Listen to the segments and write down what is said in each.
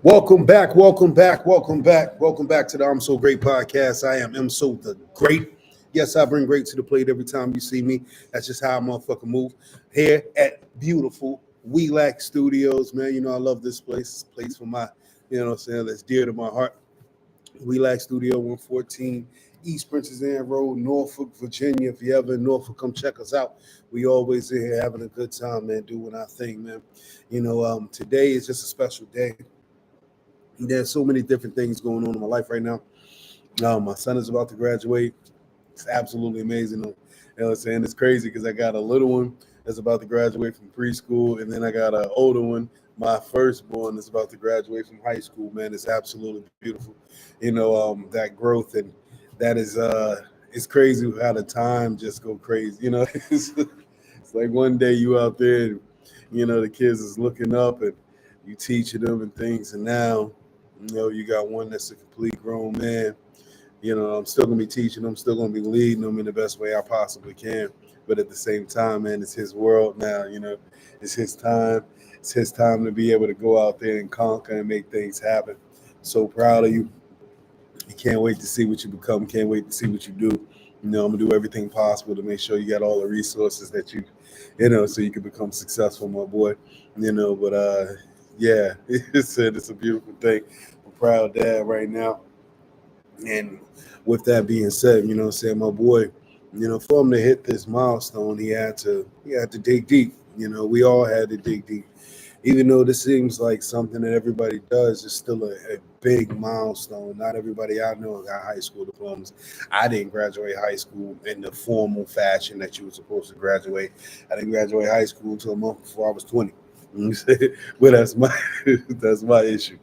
Welcome back, welcome back, welcome back, welcome back to the I'm So Great podcast. I am Mso the Great. Yes, I bring great to the plate every time you see me. That's just how I motherfucking move. Here at beautiful Welac Studios, man. You know I love this place. It's a place for my, what I'm saying, that's dear to my heart. Welac Studio 114 East Princess Anne Road, Norfolk, Virginia. If you ever in Norfolk, come check us out. We always in here having a good time, man, doing our thing, man. Today is just a special day. There's so many different things going on in my life right now. My son is about to graduate. It's absolutely amazing. You know what I'm saying? It's crazy because I got a little one that's about to graduate from preschool, and then I got an older one. My firstborn is about to graduate from high school. Man, it's absolutely beautiful. That growth, and that is it's crazy how the time just go crazy. It's like one day you out there, and, the kids is looking up and you teaching them and things, and now you got one that's a complete grown man. I'm still gonna be teaching them, still gonna be leading them in the best way I possibly can. But at the same time, man, it's his world now. It's his time. It's his time to be able to go out there and conquer and make things happen. So proud of you. You can't wait to see what you become. Can't wait to see what you do. I'm gonna do everything possible to make sure you got all the resources that so you can become successful, my boy. Yeah, it's a beautiful thing. I'm a proud dad right now. And with that being said, my boy, for him to hit this milestone, he had to dig deep. We all had to dig deep. Even though this seems like something that everybody does, it's still a big milestone. Not everybody I know got high school diplomas. I didn't graduate high school in the formal fashion that you were supposed to graduate. I didn't graduate high school until a month before I was 20. But that's my issue,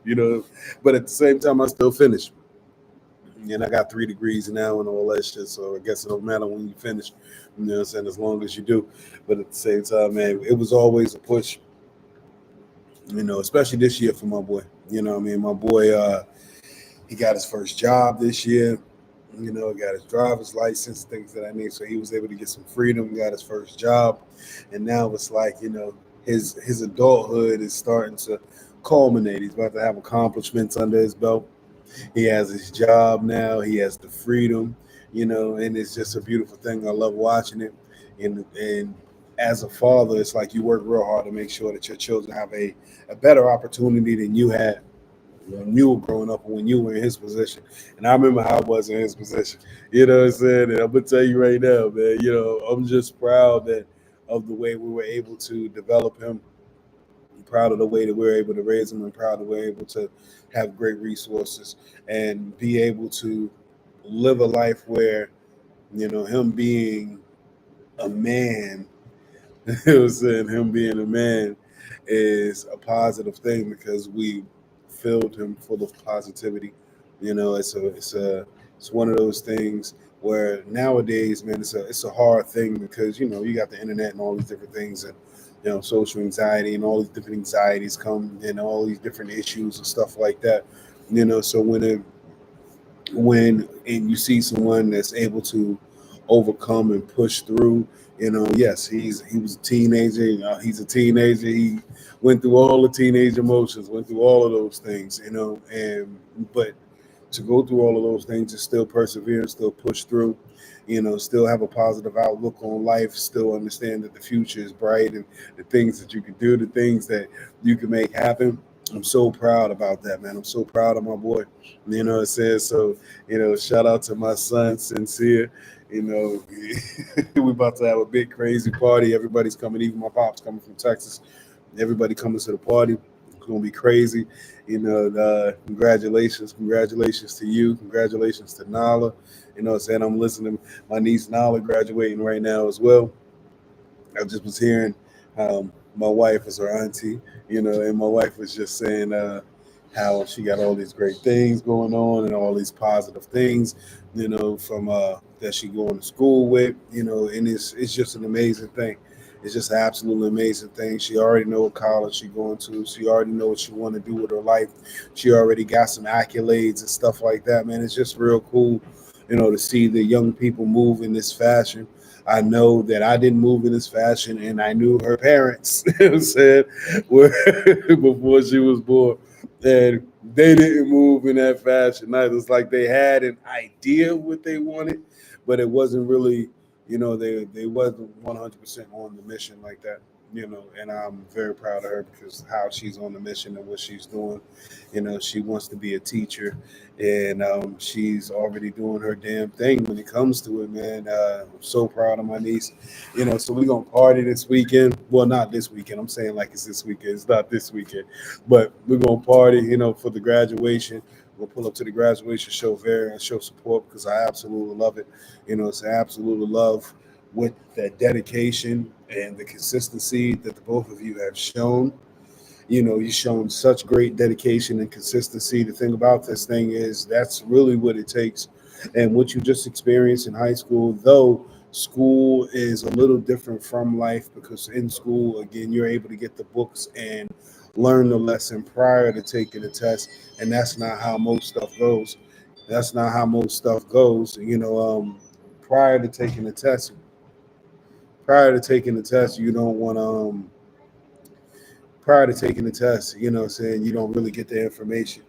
But at the same time, I still finished. And I got 3 degrees now and all that shit. So I guess it don't matter when you finish, what I'm saying, as long as you do. But at the same time, man, it was always a push, especially this year for my boy. My boy, he got his first job this year, got his driver's license, things that I need. So he was able to get some freedom, got his first job. And now it's like, his adulthood is starting to culminate. He's about to have accomplishments under his belt. He has his job now. He has the freedom, and it's just a beautiful thing. I love watching it. And as a father, it's like you work real hard to make sure that your children have a better opportunity than you had when you were growing up and when you were in his position. And I remember how I was in his position. You know what I'm saying? And I'm gonna tell you right now, man, I'm just proud that of the way we were able to develop him. I'm proud of the way that we were able to raise him. I'm proud that we're able to have great resources and be able to live a life where, him being a man, him being a man is a positive thing because we filled him full of positivity. It's one of those things where nowadays, man, it's a hard thing because you got the internet and all these different things, and social anxiety and all these different anxieties come and all these different issues and stuff like that. So when you see someone that's able to overcome and push through, yes, he was a teenager. He's a teenager. He went through all the teenage emotions, went through all of those things, and but to go through all of those things and still persevere and still push through, still have a positive outlook on life, still understand that the future is bright and the things that you can do, the things that you can make happen. I'm so proud about that, man. I'm so proud of my boy. It says so. Shout out to my son, Sincere. We're about to have a big crazy party. Everybody's coming. Even my pop's coming from Texas. Everybody coming to the party. It's gonna be crazy. Congratulations to you. Congratulations to Nala. Saying I'm listening to my niece Nala graduating right now as well. I just was hearing my wife is her auntie, and my wife was just saying how she got all these great things going on and all these positive things, from that she going to school with, and it's just an amazing thing. It's just an absolutely amazing thing. She already know what college she going to. She already know what she want to do with her life. She already got some accolades and stuff like that, man. It's just real cool, to see the young people move in this fashion. I know that I didn't move in this fashion, and I knew her parents, you know what I'm saying, before she was born. And they didn't move in that fashion either. It's like they had an idea what they wanted, but it wasn't really, they wasn't 100% on the mission like that. And I'm very proud of her because how she's on the mission and what she's doing. She wants to be a teacher, and she's already doing her damn thing when it comes to it, man. I'm so proud of my niece. So we're gonna party this weekend. Well, not this weekend. I'm saying like it's this weekend. It's not this weekend, but we're gonna party. For the graduation. We'll pull up to the graduation, show Vera and show support because I absolutely love it. It's absolutely love with that dedication and the consistency that the both of you have shown. You've shown such great dedication and consistency. The thing about this thing is that's really what it takes. And what you just experienced in high school, though school is a little different from life because in school, again, you're able to get the books and learn the lesson prior to taking the test. And that's not how most stuff goes. That's not how most stuff goes. Prior to taking the test, you don't want to prior to taking the test, saying you don't really get the information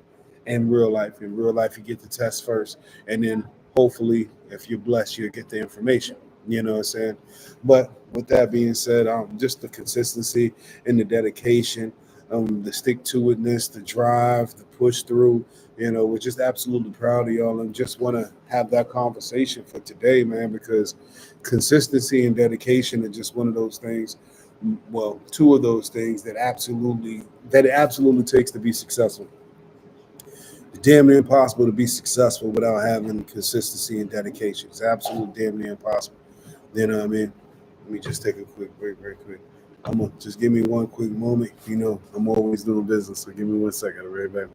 in real life. In real life, you get the test first, and then hopefully, if you're blessed, you'll get the information. Saying? But with that being said, just the consistency and the dedication, the stick to itness, the drive, the push through. We're just absolutely proud of y'all and just want to have that conversation for today, man, because consistency and dedication are just one of those things, well, two of those things that it absolutely takes to be successful. It's damn near impossible to be successful without having consistency and dedication. It's absolutely damn near impossible. You know what I mean? Let me just take a quick break, very quick. I'm gonna just give me one quick moment. I'm always doing business, so give me 1 second. I'll be right back.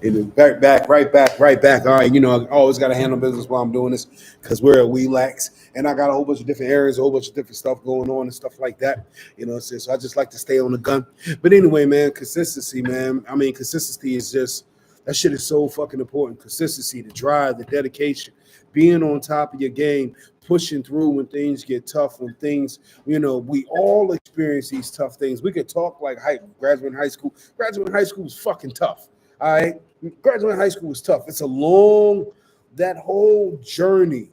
And then right back. All right, I always got to handle business while I'm doing this because we're a relax, and I got a whole bunch of different areas, a whole bunch of different stuff going on and stuff like that. So I just like to stay on the gun. But anyway, man, consistency, man. I mean, consistency is just that shit is so fucking important. Consistency, the drive, the dedication, being on top of your game, pushing through when things get tough, when things, we all experience these tough things. We could talk like graduating high school. Graduating high school was fucking tough. All right. Graduating high school was tough. It's a long, that whole journey.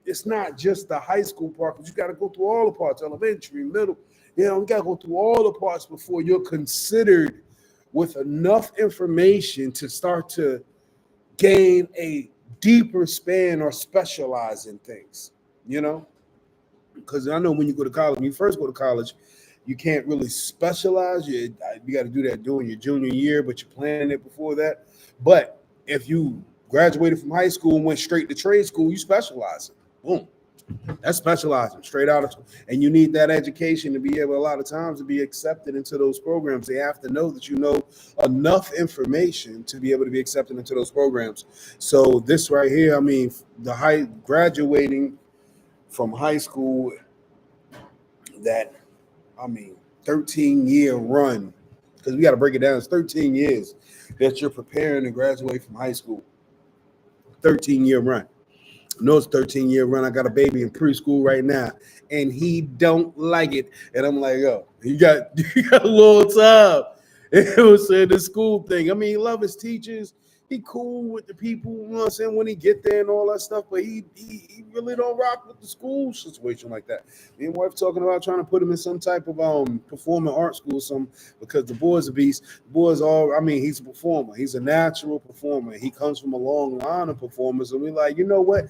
It's not just the high school part, but you got to go through all the parts, elementary, middle. You got to go through all the parts before you're considered with enough information to start to gain a deeper span or specialize in things, because I know when you go to college, when you first go to college, you can't really specialize. You got to do that during your junior year, but you're planning it before that. But if you graduated from high school and went straight to trade school, you specialize. Boom. That's specializing straight out of school. And you need that education to be able, a lot of times, to be accepted into those programs. They have to know that you know enough information to be able to be accepted into those programs. So this right here, I mean, graduating from high school, that, 13-year run, because we got to break it down. It's 13 years that you're preparing to graduate from high school. 13-year run. No, it's 13-year run. I got a baby in preschool right now, and he don't like it. And I'm like, yo, you got a little time. It was saying the school thing. I mean, he love his teachers. he cool with the people, you know what I'm saying, when he get there and all that stuff, but he really don't rock with the school situation like that. Me and wife talking about trying to put him in some type of performing art school, some because the boy's a beast. The boy's all I mean, he's a performer, he's a natural performer. He comes from a long line of performers, and we're like, you know what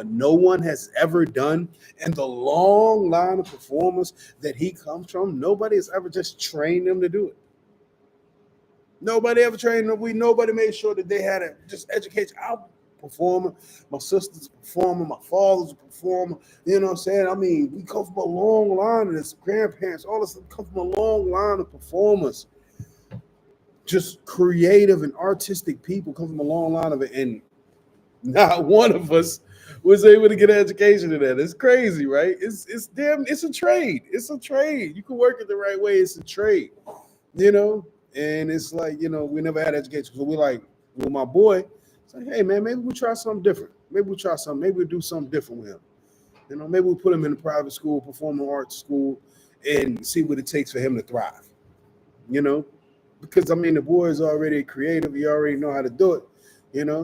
no one has ever done in the long line of performers that he comes from? Nobody has ever just trained them to do it. Nobody ever trained them. Nobody made sure that they had a just education. I'm a performer. My sister's a performer. My father's a performer. You know what I'm saying? I mean, we come from a long line of this. Grandparents, all this come from a long line of performers. Just creative and artistic people come from a long line of it. And not one of us was able to get an education in that. It's crazy, right? It's a trade. It's a trade. You can work it the right way. It's a trade, you know. And it's like, we never had education. So we like, with my boy, it's like, hey man, maybe we try something different. Maybe we'll do something different with him. Maybe we'll put him in a private school, performing arts school, and see what it takes for him to thrive. You know, because I mean the boy is already creative, he already know how to do it.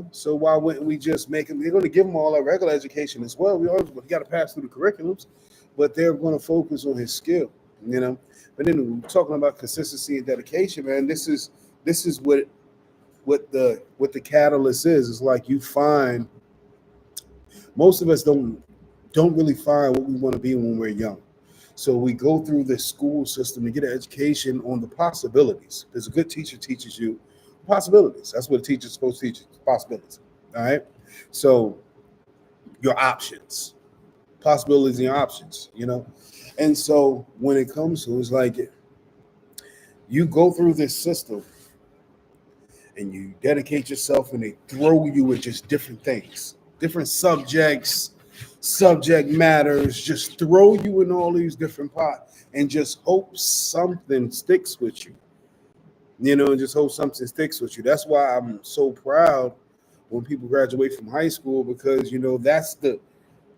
So why wouldn't we just make him? They're going to give him all our regular education as well. We got to pass through the curriculums, but they're going to focus on his skill. But then we're talking about consistency and dedication, man. This is what the catalyst is. It's like you find most of us don't really find what we want to be when we're young. So we go through the school system to get an education on the possibilities. There's a good teacher teaches you possibilities. That's what a teacher's supposed to teach you, possibilities. All right. So your options, possibilities and your options. And so when it comes to it's like you go through this system and you dedicate yourself and they throw you with just different things, different subjects, subject matters, just throw you in all these different pots and just hope something sticks with you. And just hope something sticks with you. That's why I'm so proud when people graduate from high school, because that's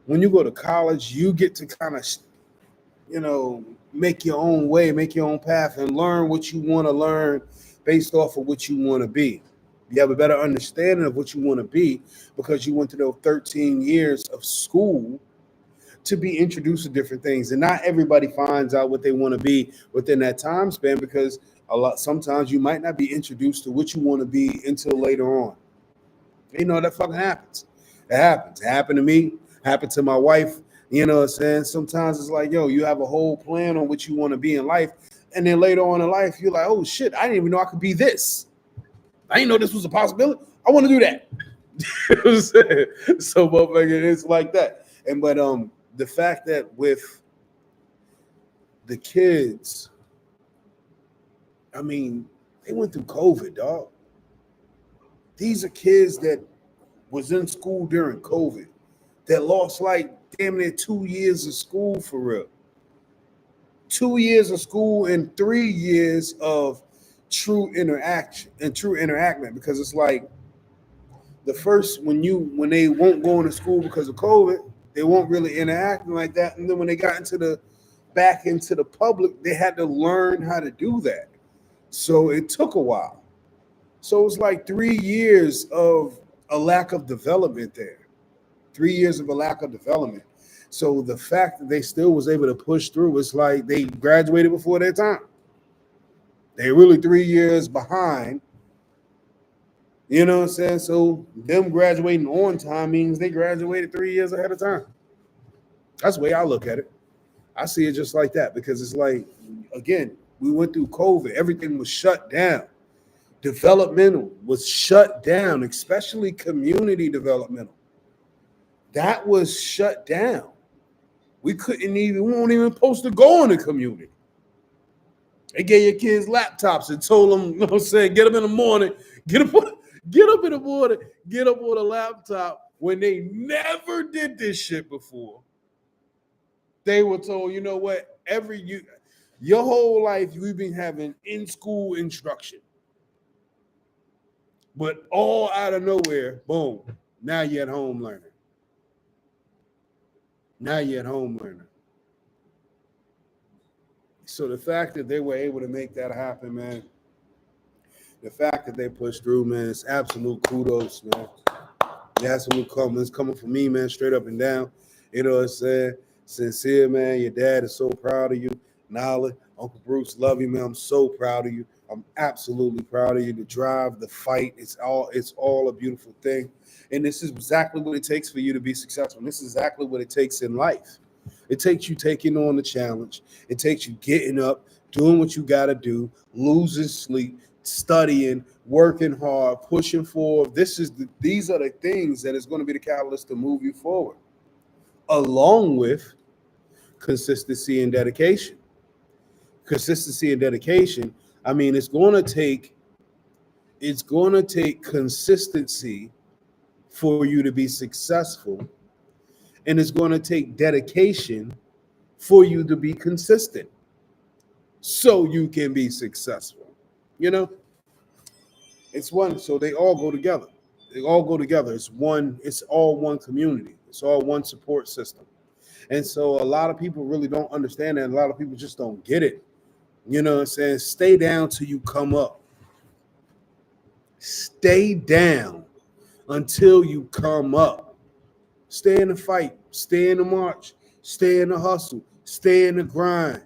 when you go to college, you get to kind of make your own way, make your own path, and learn what you want to learn based off of what you want to be. You have a better understanding of what you want to be because you went to those 13 years of school to be introduced to different things. And not everybody finds out what they want to be within that time span, because sometimes you might not be introduced to what you want to be until later on. That fucking happens. It happens. It happened to me, happened to my wife. You know what I'm saying? Sometimes it's like, you have a whole plan on what you want to be in life. And then later on in life, you're like, oh shit, I didn't even know I could be this. I didn't know this was a possibility. I want to do that. You know what I'm saying? So motherfucker, it's like that. But the fact that with the kids, I mean, they went through COVID, dog. These are kids that was in school during COVID that lost like damn near 2 years of school for real. 2 years of school and 3 years of true interaction and true interactment, because it's like the first when they won't go into school because of COVID, they won't really interact like that. And then when they got back into the public, they had to learn how to do that. So it took a while. So it's like 3 years of a lack of development there. 3 years of a lack of development. So the fact that they still was able to push through, it's like they graduated before their time. They really 3 years behind. You know what I'm saying? So them graduating on time means they graduated 3 years ahead of time. That's the way I look at it. I see it just like that, because it's like, again, we went through COVID. Everything was shut down. Developmental was shut down, especially community developmental. That was shut down. We weren't even supposed to go in the community. They gave your kids laptops and told them, you know what I'm saying, get up in the morning, get up in the morning, get up on a laptop, when they never did this shit before. They were told, you know what, your whole life you've been having in-school instruction. But all out of nowhere, boom, now you're at home learning. Now you're at home learning. So the fact that they were able to make that happen, man, The fact that they pushed through, man, it's absolute kudos, man. Absolute comments coming from me, man, straight up and down. You know what I'm saying? Sincere, man. Your dad is so proud of you. Nolly, Uncle Bruce, love you, man. I'm so proud of you. I'm absolutely proud of you. The drive, the fight, it's all a beautiful thing. And this is exactly what it takes for you to be successful. This is exactly what it takes in life. It takes you taking on the challenge. It takes you getting up, doing what you got to do, losing sleep, studying, working hard, pushing forward. These are the things that is going to be the catalyst to move you forward, along with consistency and dedication. Consistency and dedication. I mean, it's going to take consistency for you to be successful, and it's going to take dedication for you to be consistent so you can be successful. You know, it's one, so they all go together. They all go together. It's all one community. It's all one support system. And so a lot of people really don't understand that. A lot of people just don't get it. You know what I'm saying? Stay down till you come up. Stay down until you come up. Stay in the fight. Stay in the march. Stay in the hustle. Stay in the grind.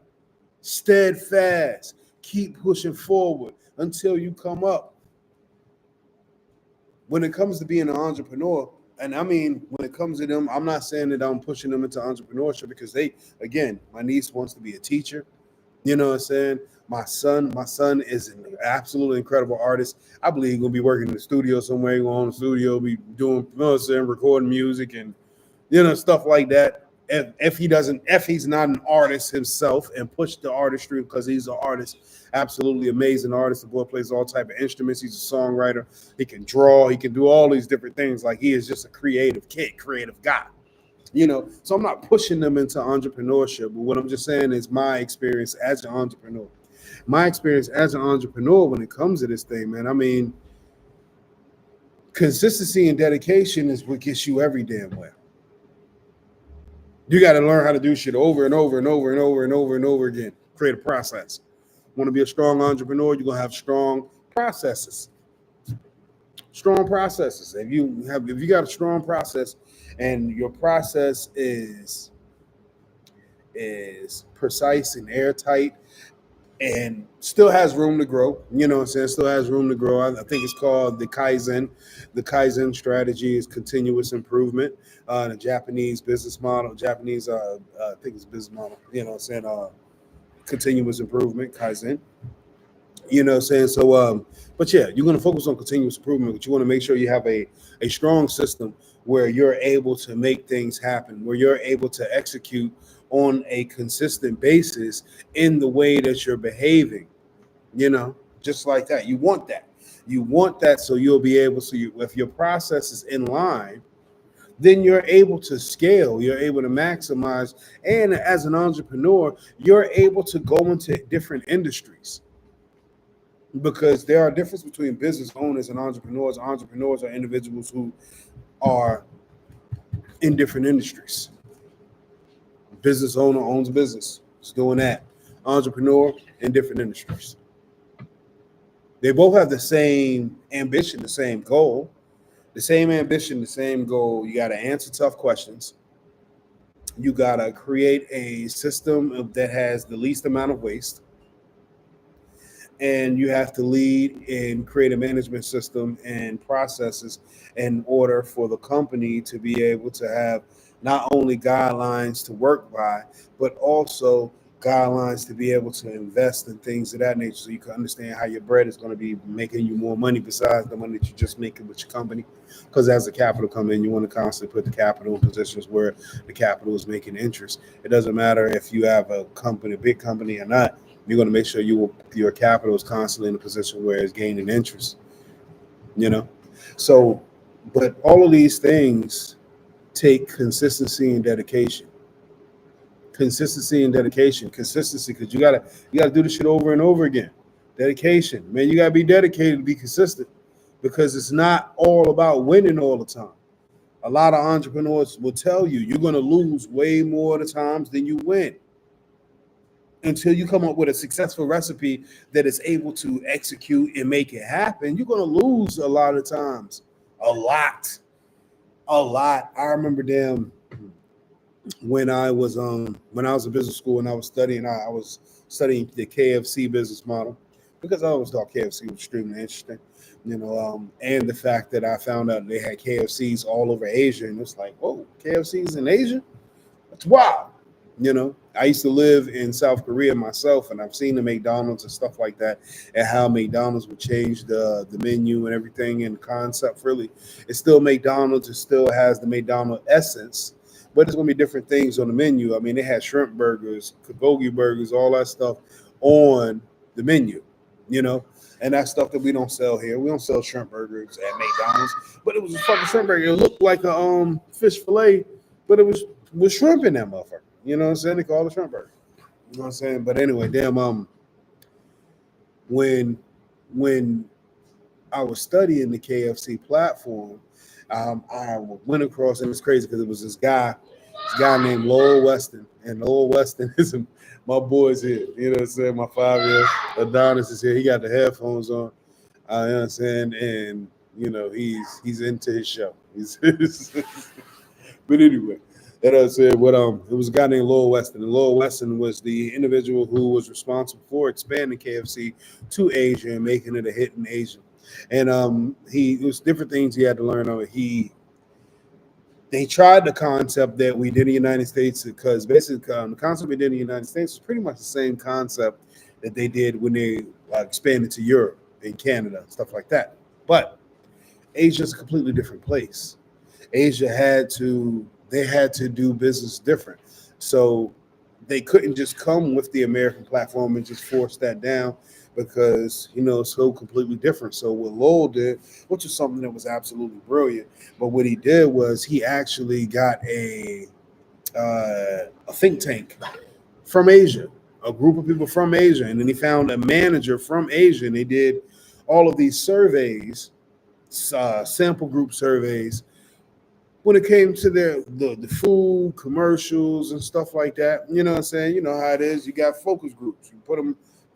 Steadfast. Keep pushing forward until you come up. When it comes to being an entrepreneur, and I mean, when it comes to them, I'm not saying that I'm pushing them into entrepreneurship because my niece wants to be a teacher. You know what I'm saying? My son is an absolutely incredible artist. I believe he's gonna be working in the studio somewhere. He's going to own the studio, be doing, you know what I'm saying, recording music and stuff like that. If he's not an artist himself and push the artistry because he's an artist, absolutely amazing artist. The boy plays all type of instruments. He's a songwriter. He can draw. He can do all these different things. Like he is just a creative kid, creative guy. So I'm not pushing them into entrepreneurship, but what I'm just saying is my experience as an entrepreneur. My experience as an entrepreneur when it comes to this thing, man. I mean, consistency and dedication is what gets you every damn way. You got to learn how to do shit over and over and over and over and over and over again. Create a process. Want to be a strong entrepreneur, you're gonna have strong processes. Strong processes. If you got a strong process and your process is precise and airtight and still has room to grow, you know what I'm saying? Still has room to grow. I think it's called the Kaizen. The Kaizen strategy is continuous improvement. The Japanese business model, I think it's business model, you know what I'm saying? Continuous improvement, Kaizen. You know what I'm saying? So, but yeah, you're going to focus on continuous improvement, but you want to make sure you have a strong system where you're able to make things happen, where you're able to execute on a consistent basis in the way that you're behaving, just like that. You want that. You want that so you'll be able to, if your process is in line, then you're able to scale, you're able to maximize. And as an entrepreneur, you're able to go into different industries because there are differences between business owners and entrepreneurs. Entrepreneurs are individuals who are in different industries. Business owner owns a business. It's doing that. Entrepreneur in different industries. They both have the same ambition, the same goal. The same ambition, the same goal. You got to answer tough questions. You got to create a system that has the least amount of waste. And you have to lead and create a management system and processes in order for the company to be able to have not only guidelines to work by, but also guidelines to be able to invest in things of that nature so you can understand how your bread is going to be making you more money besides the money that you're just making with your company. Because as the capital come in, you want to constantly put the capital in positions where the capital is making interest. It doesn't matter if you have a company, a big company or not. You're going to make sure your capital is constantly in a position where it's gaining interest. So, but all of these things take consistency and dedication. Consistency, because you gotta do this shit over and over again. Dedication, man, you gotta be dedicated to be consistent because it's not all about winning all the time. A lot of entrepreneurs will tell you you're gonna lose way more of the times than you win. until you come up with a successful recipe that is able to execute and make it happen, you're going to lose a lot of times. A lot. A lot. I remember them when I was in business school and I was studying, I was studying the KFC business model because I always thought KFC was extremely interesting, and the fact that I found out they had KFCs all over Asia, and it's like, whoa, KFCs in Asia? That's wild. I used to live in South Korea myself, and I've seen the McDonald's and stuff like that, and how McDonald's would change the menu and everything and the concept. Really, it's still McDonald's. It still has the McDonald's essence, but it's going to be different things on the menu. I mean, they had shrimp burgers, bulgogi burgers, all that stuff on the menu, and that's stuff that we don't sell here. We don't sell shrimp burgers at McDonald's, but it was a fucking shrimp burger. It looked like a fish fillet, but it was with shrimp in that motherfucker. You know what I'm saying? They call it shrimp burger. You know what I'm saying? But anyway, when I was studying the KFC platform, I went across, and it's crazy because it was this guy named Lowell Weston, and Lowell Weston is my boy's here. You know what I'm saying? My 5-year Adonis is here. He got the headphones on. You know what I'm saying? And he's into his show. But anyway. That I said, it was a guy named Lowell Weston, and Lowell Weston was the individual who was responsible for expanding KFC to Asia and making it a hit in Asia. And it was different things he had to learn on. They tried the concept that we did in the United States, because basically the concept we did in the United States was pretty much the same concept that they did when they expanded to Europe and Canada, stuff like that. But Asia is a completely different place. Asia had to do business different. So they couldn't just come with the American platform and just force that down, because, it's so completely different. So what Lowell did, which is something that was absolutely brilliant, but what he did was he actually got a think tank from Asia, a group of people from Asia, and then he found a manager from Asia, and they did all of these surveys, sample group surveys, when it came to the food, commercials, and stuff like that. You know what I'm saying? You know how it is. You got focus groups. You put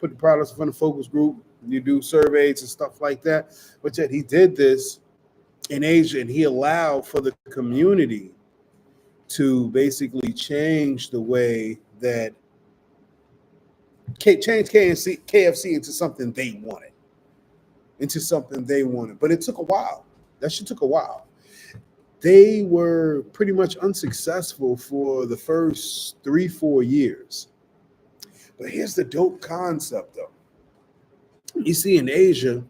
the products in front of focus group, and you do surveys and stuff like that. But yet he did this in Asia, and he allowed for the community to basically change the way that change KFC into something they wanted. But it took a while. That shit took a while. They were pretty much unsuccessful for the first 3-4 years. But here's the dope concept, though. You see, in Asia,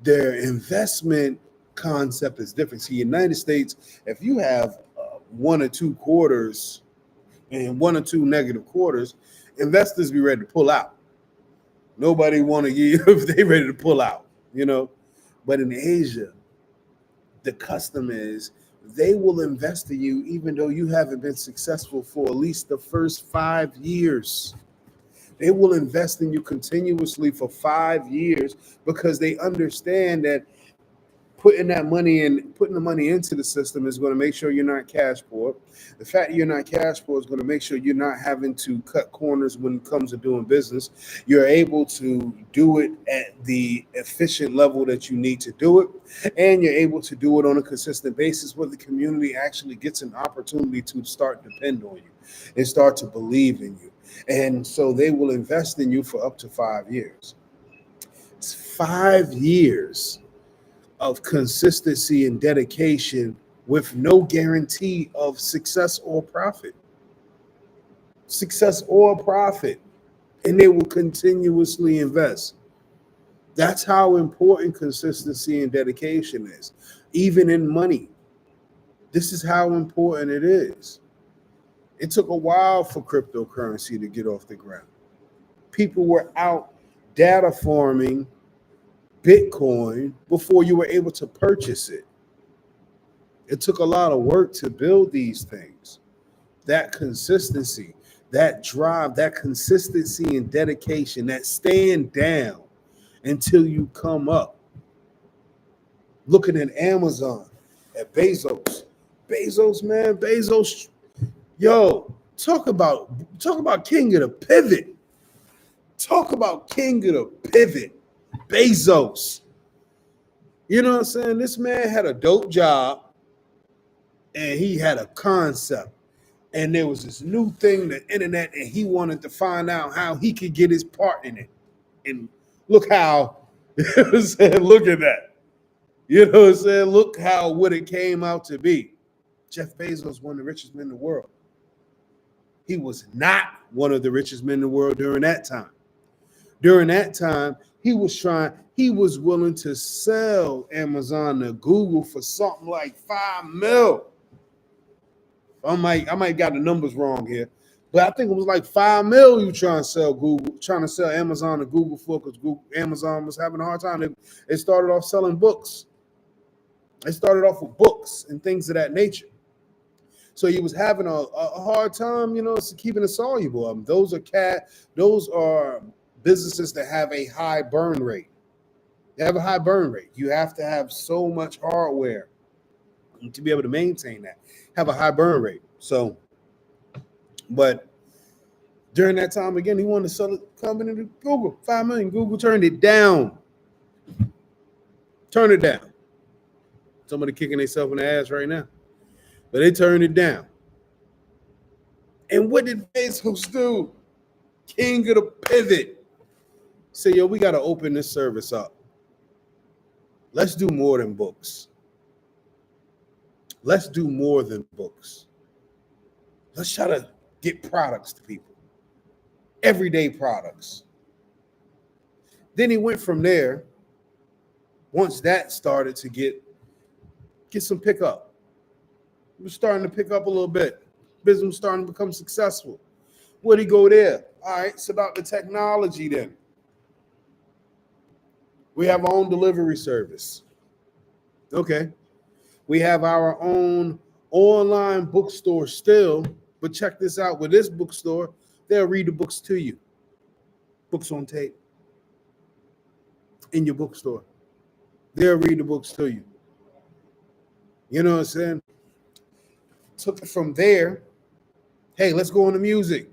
their investment concept is different. See, in the United States, if you have 1 or 2 quarters and 1 or 2 negative quarters, investors be ready to pull out. Nobody want to give if they ready to pull out, But in Asia, the custom is they will invest in you even though you haven't been successful for at least the first 5 years. They will invest in you continuously for 5 years, because they understand that putting the money into the system is going to make sure you're not cash poor. The fact that you're not cash poor is going to make sure you're not having to cut corners when it comes to doing business. You're able to do it at the efficient level that you need to do it, and you're able to do it on a consistent basis where the community actually gets an opportunity to start depend on you and start to believe in you. And so they will invest in you for up to 5 years. It's 5 years of consistency and dedication with no guarantee of success or profit. And they will continuously invest. That's how important consistency and dedication is, even in money. This is how important it is. It took a while for cryptocurrency to get off the ground. People were out data farming Bitcoin before you were able to purchase it. It took a lot of work to build these things. That consistency, that drive, that consistency and dedication, that staying down until you come up. Looking at Amazon, at Bezos, man, yo, Talk about king of the pivot. Talk about king of the pivot. Bezos. You know what I'm saying? This man had a dope job and he had a concept. And there was this new thing, the internet, and he wanted to find out how he could get his part in it. And look how, you know what I'm saying? Look at that. You know what I'm saying? Look how what it came out to be. Jeff Bezos, one of the richest men in the world. He was not one of the richest men in the world during that time. During that time, he was willing to sell Amazon to Google for something like $5 million. I might got the numbers wrong here, but I think it was like $5 million you trying to sell Amazon to Google for, because Amazon was having a hard time. It started off selling books. They started off with books and things of that nature. So he was having a hard time, keeping it soluble. Those are businesses that have a high burn rate. They have a high burn rate. You have to have so much hardware to be able to maintain that. Have a high burn rate. So, but during that time, again, he wanted to sell the company to Google, $5 million. Google turned it down. Turn it down. Somebody kicking themselves in the ass right now. But they turned it down. And what did Bezos do? King of the pivot. Say, yo, we got to open this service up. Let's do more than books. Let's do more than books. Let's try to get products to people. Everyday products. Then he went from there. Once that started to get some pickup. It was starting to pick up a little bit. Business was starting to become successful. Where'd he go there? All right, it's about the technology then. We have our own delivery service. Okay. We have our own online bookstore still, but check this out. With this bookstore, they'll read the books to you. Books on tape. In your bookstore. They'll read the books to you. You know what I'm saying? Took it from there. Hey, let's go into music.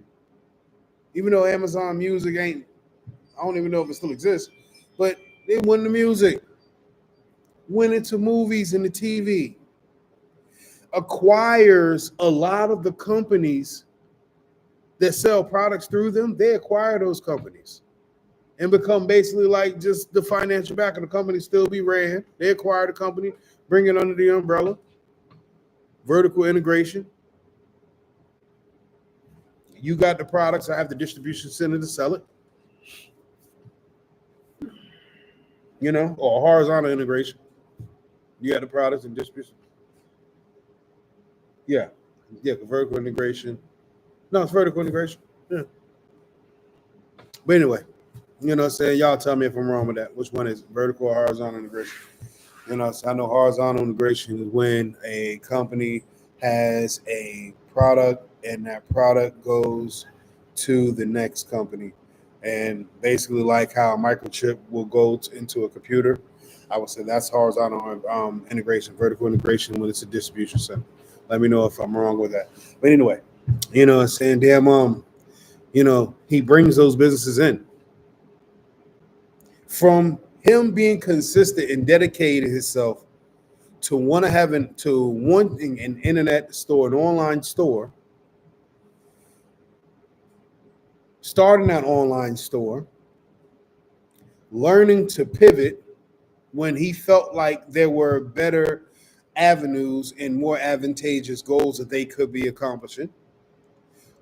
Even though Amazon Music I don't even know if it still exists, but they went into music. Went into movies and the TV. Acquires a lot of the companies that sell products through them. They acquire those companies and become basically like just the financial back of the company still be ran. They acquire the company, bring it under the umbrella. Vertical integration. You got the products. I have the distribution center to sell it. Or horizontal integration. You got the products and distribution. Yeah, vertical integration. No, it's vertical integration. Yeah. But anyway, you know what I'm saying? Y'all tell me if I'm wrong with that. Which one is it, vertical or horizontal integration? I know horizontal integration is when a company has a product and that product goes to the next company. And basically like how a microchip will go into a computer, I would say that's horizontal integration. Vertical integration when it's a distribution center. Let me know if I'm wrong with that. But anyway, you know what I'm saying? He brings those businesses in. From him being consistent and dedicated himself to wanting an internet store, an online store, starting that online store, learning to pivot when he felt like there were better avenues and more advantageous goals that they could be accomplishing,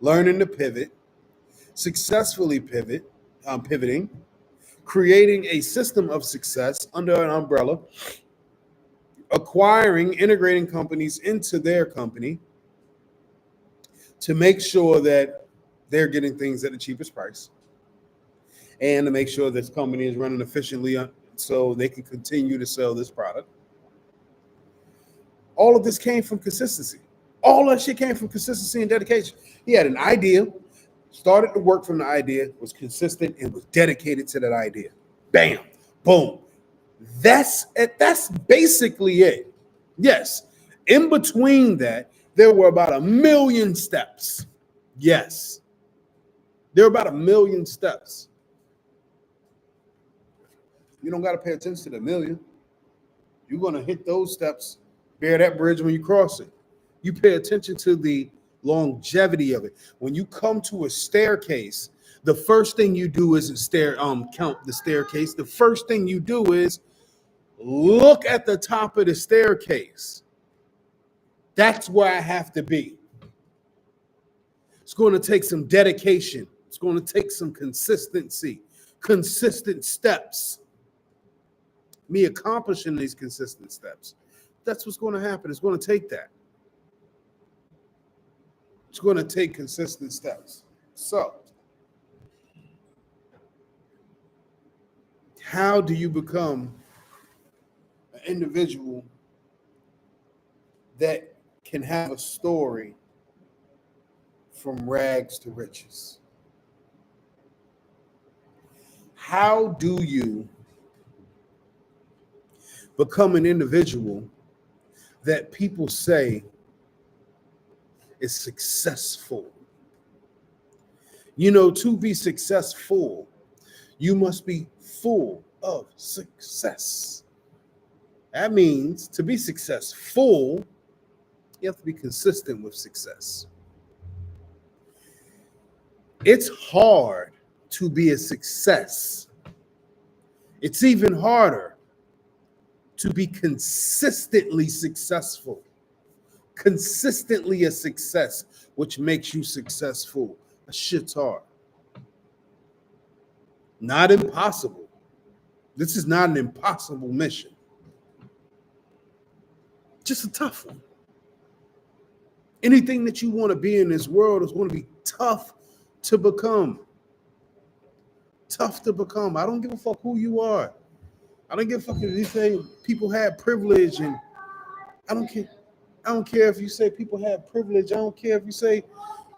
learning to pivot, successfully pivoting, creating a system of success under an umbrella, acquiring, integrating companies into their company to make sure that they're getting things at the cheapest price and to make sure this company is running efficiently so they can continue to sell this product. All of this came from consistency. All that shit came from consistency and dedication. He had an idea, started to work from the idea, was consistent, and was dedicated to that idea. Bam, boom. That's it. That's basically it. Yes. In between that, there were about 1 million steps Yes. There are about 1,000,000 steps. You don't got to pay attention to the million. You're going to hit those steps, bear that bridge when you cross it. You pay attention to the longevity of it. When you come to a staircase, the first thing you do isn't count the staircase. The first thing you do is look at the top of the staircase. That's where I have to be. It's going to take some dedication. It's going to take some consistency, consistent steps. Me accomplishing these consistent steps. That's what's going to happen. It's going to take that. It's going to take consistent steps. So, how do you become an individual that can have a story from rags to riches? How do you become an individual that people say is successful? You know, to be successful, you must be full of success. That means to be successful, you have to be consistent with success. It's hard to be a success. It's even harder to be consistently successful. Consistently a success, which makes you successful. That shit's hard. Not impossible. This is not an impossible mission. Just a tough one. Anything that you want to be in this world is going to be tough to become. Tough to become. I don't give a fuck who you are. I don't give a fuck if you say people have privilege, and I don't care. I don't care if you say people have privilege. I don't care if you say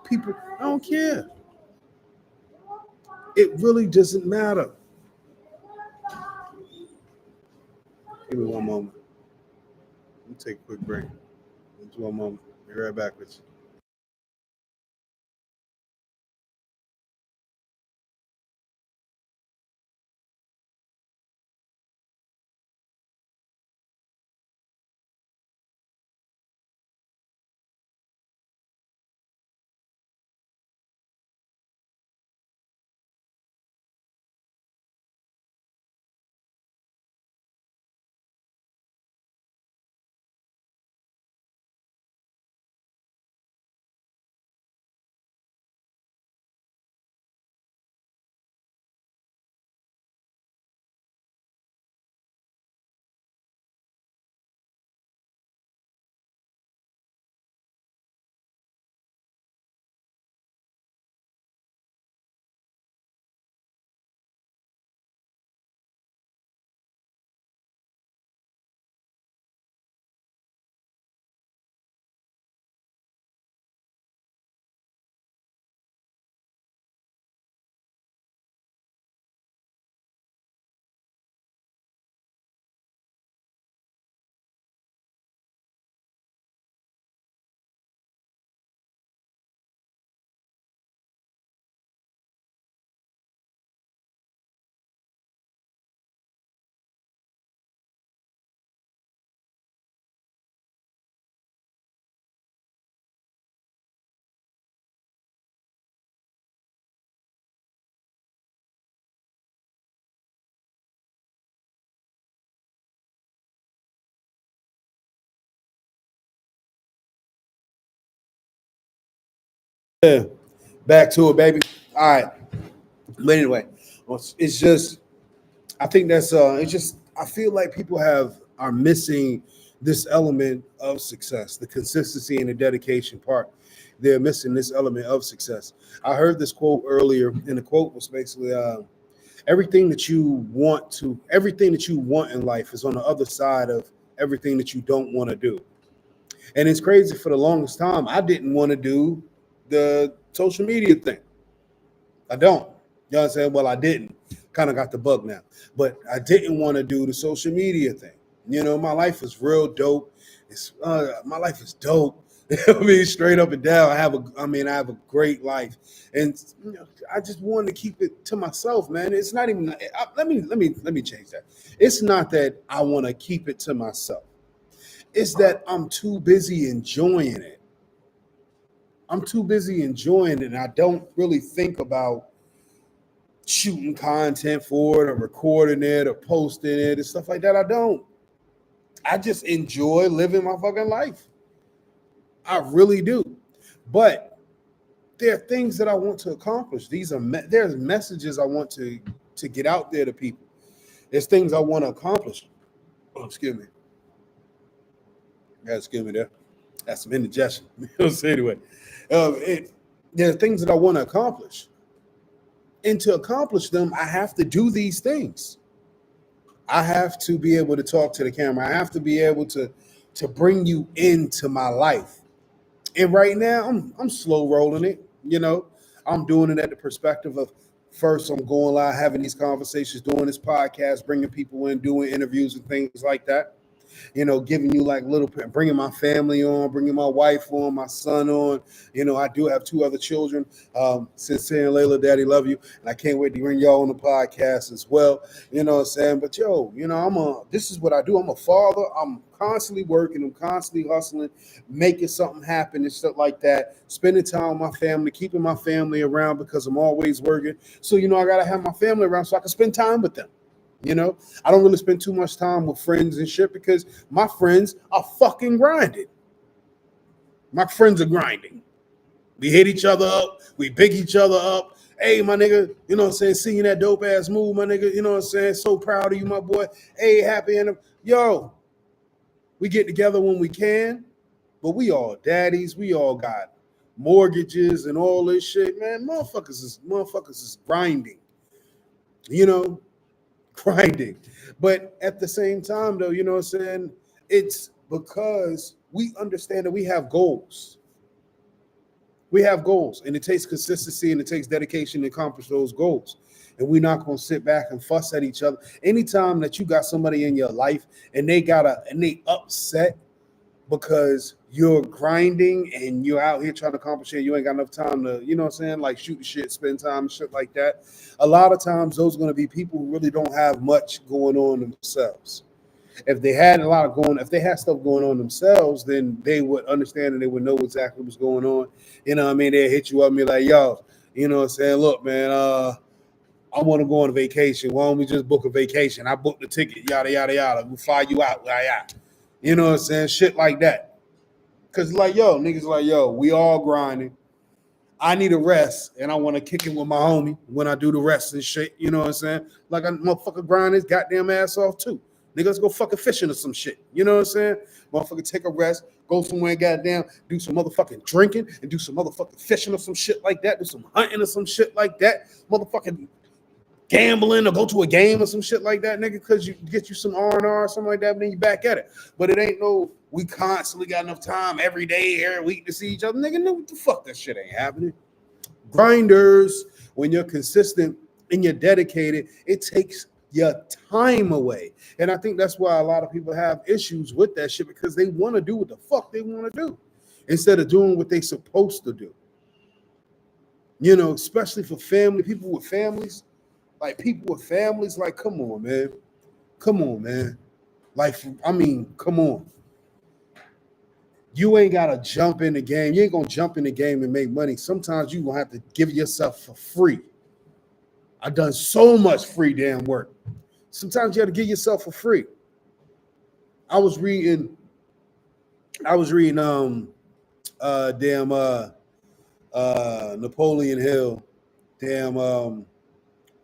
people. I don't care. It really doesn't matter. Give me one moment. Let me take a quick break. Just one moment. Be right back with you. Yeah, back to it, baby. All right. But anyway, it's just I think that's it's just I feel like people are missing this element of success, the consistency and the dedication part. They're missing this element of success. I heard this quote earlier, and the quote was basically everything that you want in life is on the other side of everything that you don't want to do. And it's crazy, for the longest time, I didn't want to do the social media thing. I don't. You know what I'm saying? Well, I didn't. Kind of got the bug now. But I didn't want to do the social media thing. You know, my life is real dope. My life is dope. I mean, straight up and down. I have a great life, and I just wanted to keep it to myself, man. It's not even. Let me change that. It's not that I want to keep it to myself. It's that I'm too busy enjoying it. I'm too busy enjoying it, and I don't really think about shooting content for it or recording it or posting it and stuff like that. I don't. I just enjoy living my fucking life. I really do. But there are things that I want to accomplish. There's messages I want to get out there to people. There's things I want to accomplish. Oh, excuse me. Yeah, excuse me there. That's some indigestion. So anyway, there are things that I want to accomplish. And to accomplish them, I have to do these things. I have to be able to talk to the camera. I have to be able to bring you into my life. And right now, I'm slow rolling it. I'm doing it at the perspective of first I'm going live, having these conversations, doing this podcast, bringing people in, doing interviews and things like that. Giving you like bringing my family on, bringing my wife on, my son on. I do have two other children. Sincere and Layla, Daddy, love you. And I can't wait to bring y'all on the podcast as well. You know what I'm saying? But this is what I do. I'm a father. I'm constantly working. I'm constantly hustling, making something happen and stuff like that. Spending time with my family, keeping my family around because I'm always working. So, I got to have my family around so I can spend time with them. I don't really spend too much time with friends and shit because my friends are fucking grinding. My friends are grinding. We hit each other up. We big each other up. Hey, my nigga, you know what I'm saying? Seeing that dope ass move, my nigga, you know what I'm saying? So proud of you, my boy. Hey, happy and yo, we get together when we can, but we all daddies. We all got mortgages and all this shit, man. Motherfuckers is grinding. Grinding. But at the same time, though, you know what I'm saying? It's because we understand that we have goals. We have goals, and it takes consistency and it takes dedication to accomplish those goals. And we're not going to sit back and fuss at each other. Anytime that you got somebody in your life and they upset because you're grinding and you're out here trying to accomplish it, you ain't got enough time to, you know what I'm saying, like shoot shit, spend time, shit like that. A lot of times those are going to be people who really don't have much going on themselves. If they had stuff going on themselves, then they would understand and they would know exactly what's going on. You know what I mean? They'll hit you up and be like, yo, you know what I'm saying? Look, man, I want to go on a vacation. Why don't we just book a vacation? I booked the ticket, yada, yada, yada. We'll fly you out, yada, yada. You know what I'm saying? Shit like that. Because niggas like, yo, we all grinding. I need a rest, and I want to kick it with my homie when I do the rest and shit. You know what I'm saying? Like, I motherfucker grind his goddamn ass off, too. Niggas, let's go fucking fishing or some shit. You know what I'm saying? Motherfucker take a rest, go somewhere, goddamn, do some motherfucking drinking and do some motherfucking fishing or some shit like that. Do some hunting or some shit like that. Motherfucking gambling or go to a game or some shit like that, nigga, because you get you some R&R or something like that, and then you back at it. But it ain't no, we constantly got enough time every day, every week to see each other. Nigga, no, what the fuck? That shit ain't happening. Grinders, when you're consistent and you're dedicated, it takes your time away. And I think that's why a lot of people have issues with that shit, because they want to do what the fuck they want to do instead of doing what they supposed to do. Especially for people with families. Like, come on, man. Come on, man. Come on. You ain't got to jump in the game. You ain't going to jump in the game and make money. Sometimes you going to have to give yourself for free. I've done so much free damn work. Sometimes you have to give yourself for free. I was reading Napoleon Hill,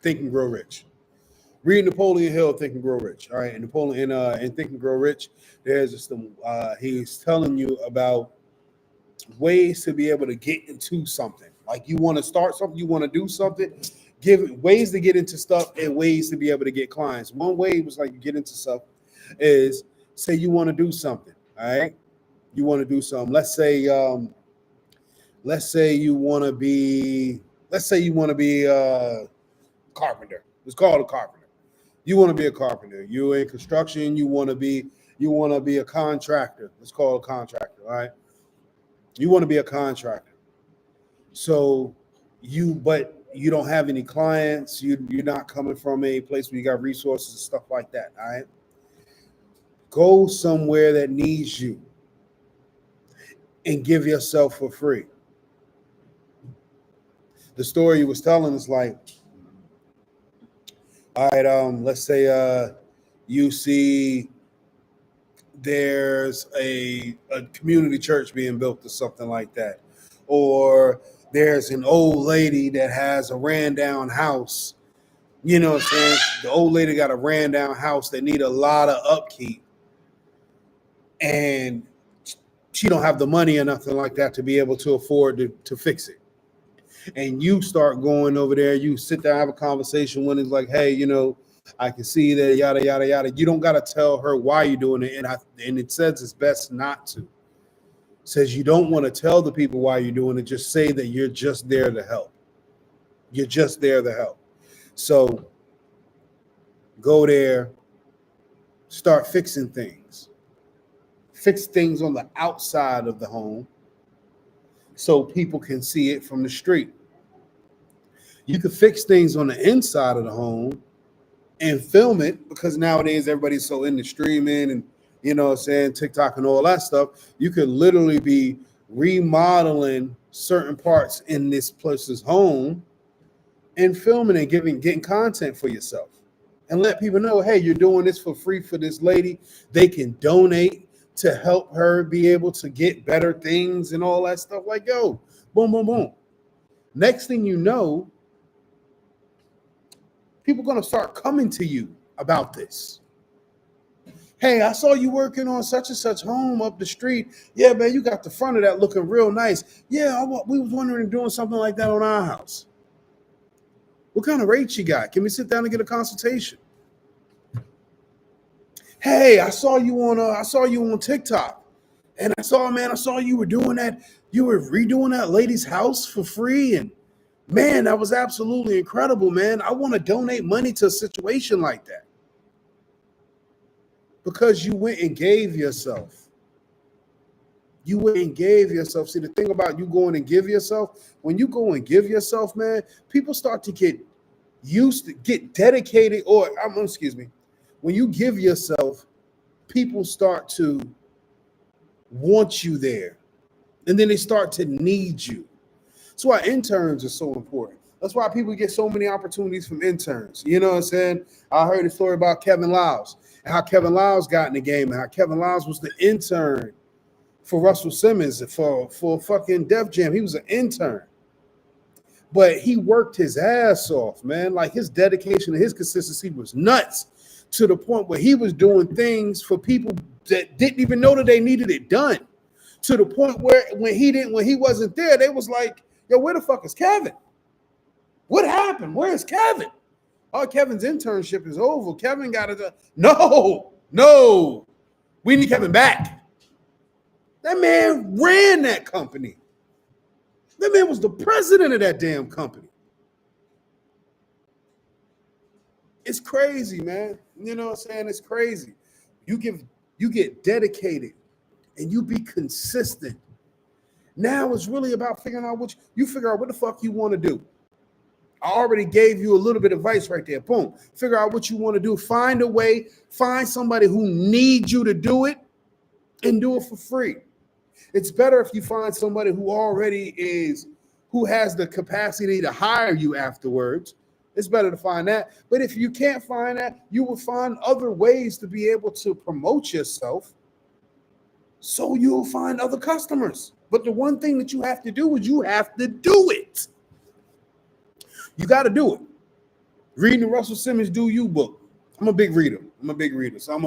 Think and Grow Rich. Reading Napoleon Hill, Think and Grow Rich. All right, and Napoleon in Think and Grow Rich, there's just he's telling you about ways to be able to get into something. Like, you want to start something, you want to do something, give ways to get into stuff and ways to be able to get clients. One way was like, you get into stuff is, say you want to do something. All right, you want to do something. Let's say you want to be a carpenter. Let's call it a carpenter. You want to be a carpenter. You're in construction. You want to be a contractor. Let's call it a contractor. All right. You want to be a contractor. So but you don't have any clients. You're not coming from a place where you got resources and stuff like that. All right. Go somewhere that needs you and give yourself for free. The story you was telling is like, all right, let's say you see there's a community church being built or something like that. Or there's an old lady that has a ran down house. You know what I'm saying? The old lady got a ran down house that need a lot of upkeep. And she don't have the money or nothing like that to be able to afford to fix it. And you start going over there, you sit there, have a conversation when it's like, hey, I can see that, yada, yada, yada. You don't got to tell her why you're doing it. And it says it's best not to. It says you don't want to tell the people why you're doing it. Just say that you're just there to help. You're just there to help. So go there, start fixing things. Fix things on the outside of the home so people can see it from the street. You can fix things on the inside of the home and film it, because nowadays everybody's so into streaming and, TikTok and all that stuff. You could literally be remodeling certain parts in this person's home and filming and getting content for yourself and let people know, hey, you're doing this for free for this lady. They can donate to help her be able to get better things and all that stuff. Like, yo, boom, boom, boom. Next thing you know, people are going to start coming to you about this. Hey, I saw you working on such and such home up the street. Yeah, man, you got the front of that looking real nice. Yeah, we was wondering doing something like that on our house. What kind of rates you got? Can we sit down and get a consultation? Hey, I saw you on TikTok, and I saw you were doing that. You were redoing that lady's house for free, and man, that was absolutely incredible, man. I want to donate money to a situation like that. Because you went and gave yourself. You went and gave yourself. See, the thing about you going and give yourself, when you go and give yourself, man, people start to get used to get dedicated, when you give yourself, people start to want you there. And then they start to need you. That's why interns are so important. That's why people get so many opportunities from interns. You know what I'm saying? I heard a story about Kevin Lyles and how Kevin Lyles got in the game and how Kevin Lyles was the intern for Russell Simmons for fucking Def Jam. He was an intern. But he worked his ass off, man. Like, his dedication and his consistency was nuts, to the point where he was doing things for people that didn't even know that they needed it done. To the point where when he wasn't there, they was like, yo, where the fuck is Kevin? What happened? Where is Kevin? Oh, Kevin's internship is over. Kevin got it. No. We need Kevin back. That man ran that company. That man was the president of that damn company. It's crazy, man. You know what I'm saying? It's crazy. You get dedicated and you be consistent. Now it's really about figuring out what the fuck you want to do. I already gave you a little bit of advice right there. Boom. Figure out what you want to do. Find a way. Find somebody who needs you to do it and do it for free. It's better if you find somebody who has the capacity to hire you afterwards. It's better to find that. But if you can't find that, you will find other ways to be able to promote yourself, so you'll find other customers. But the one thing that you have to do is you have to do it. You got to do it. Reading the Russell Simmons Do You book. I'm a big reader. So I'm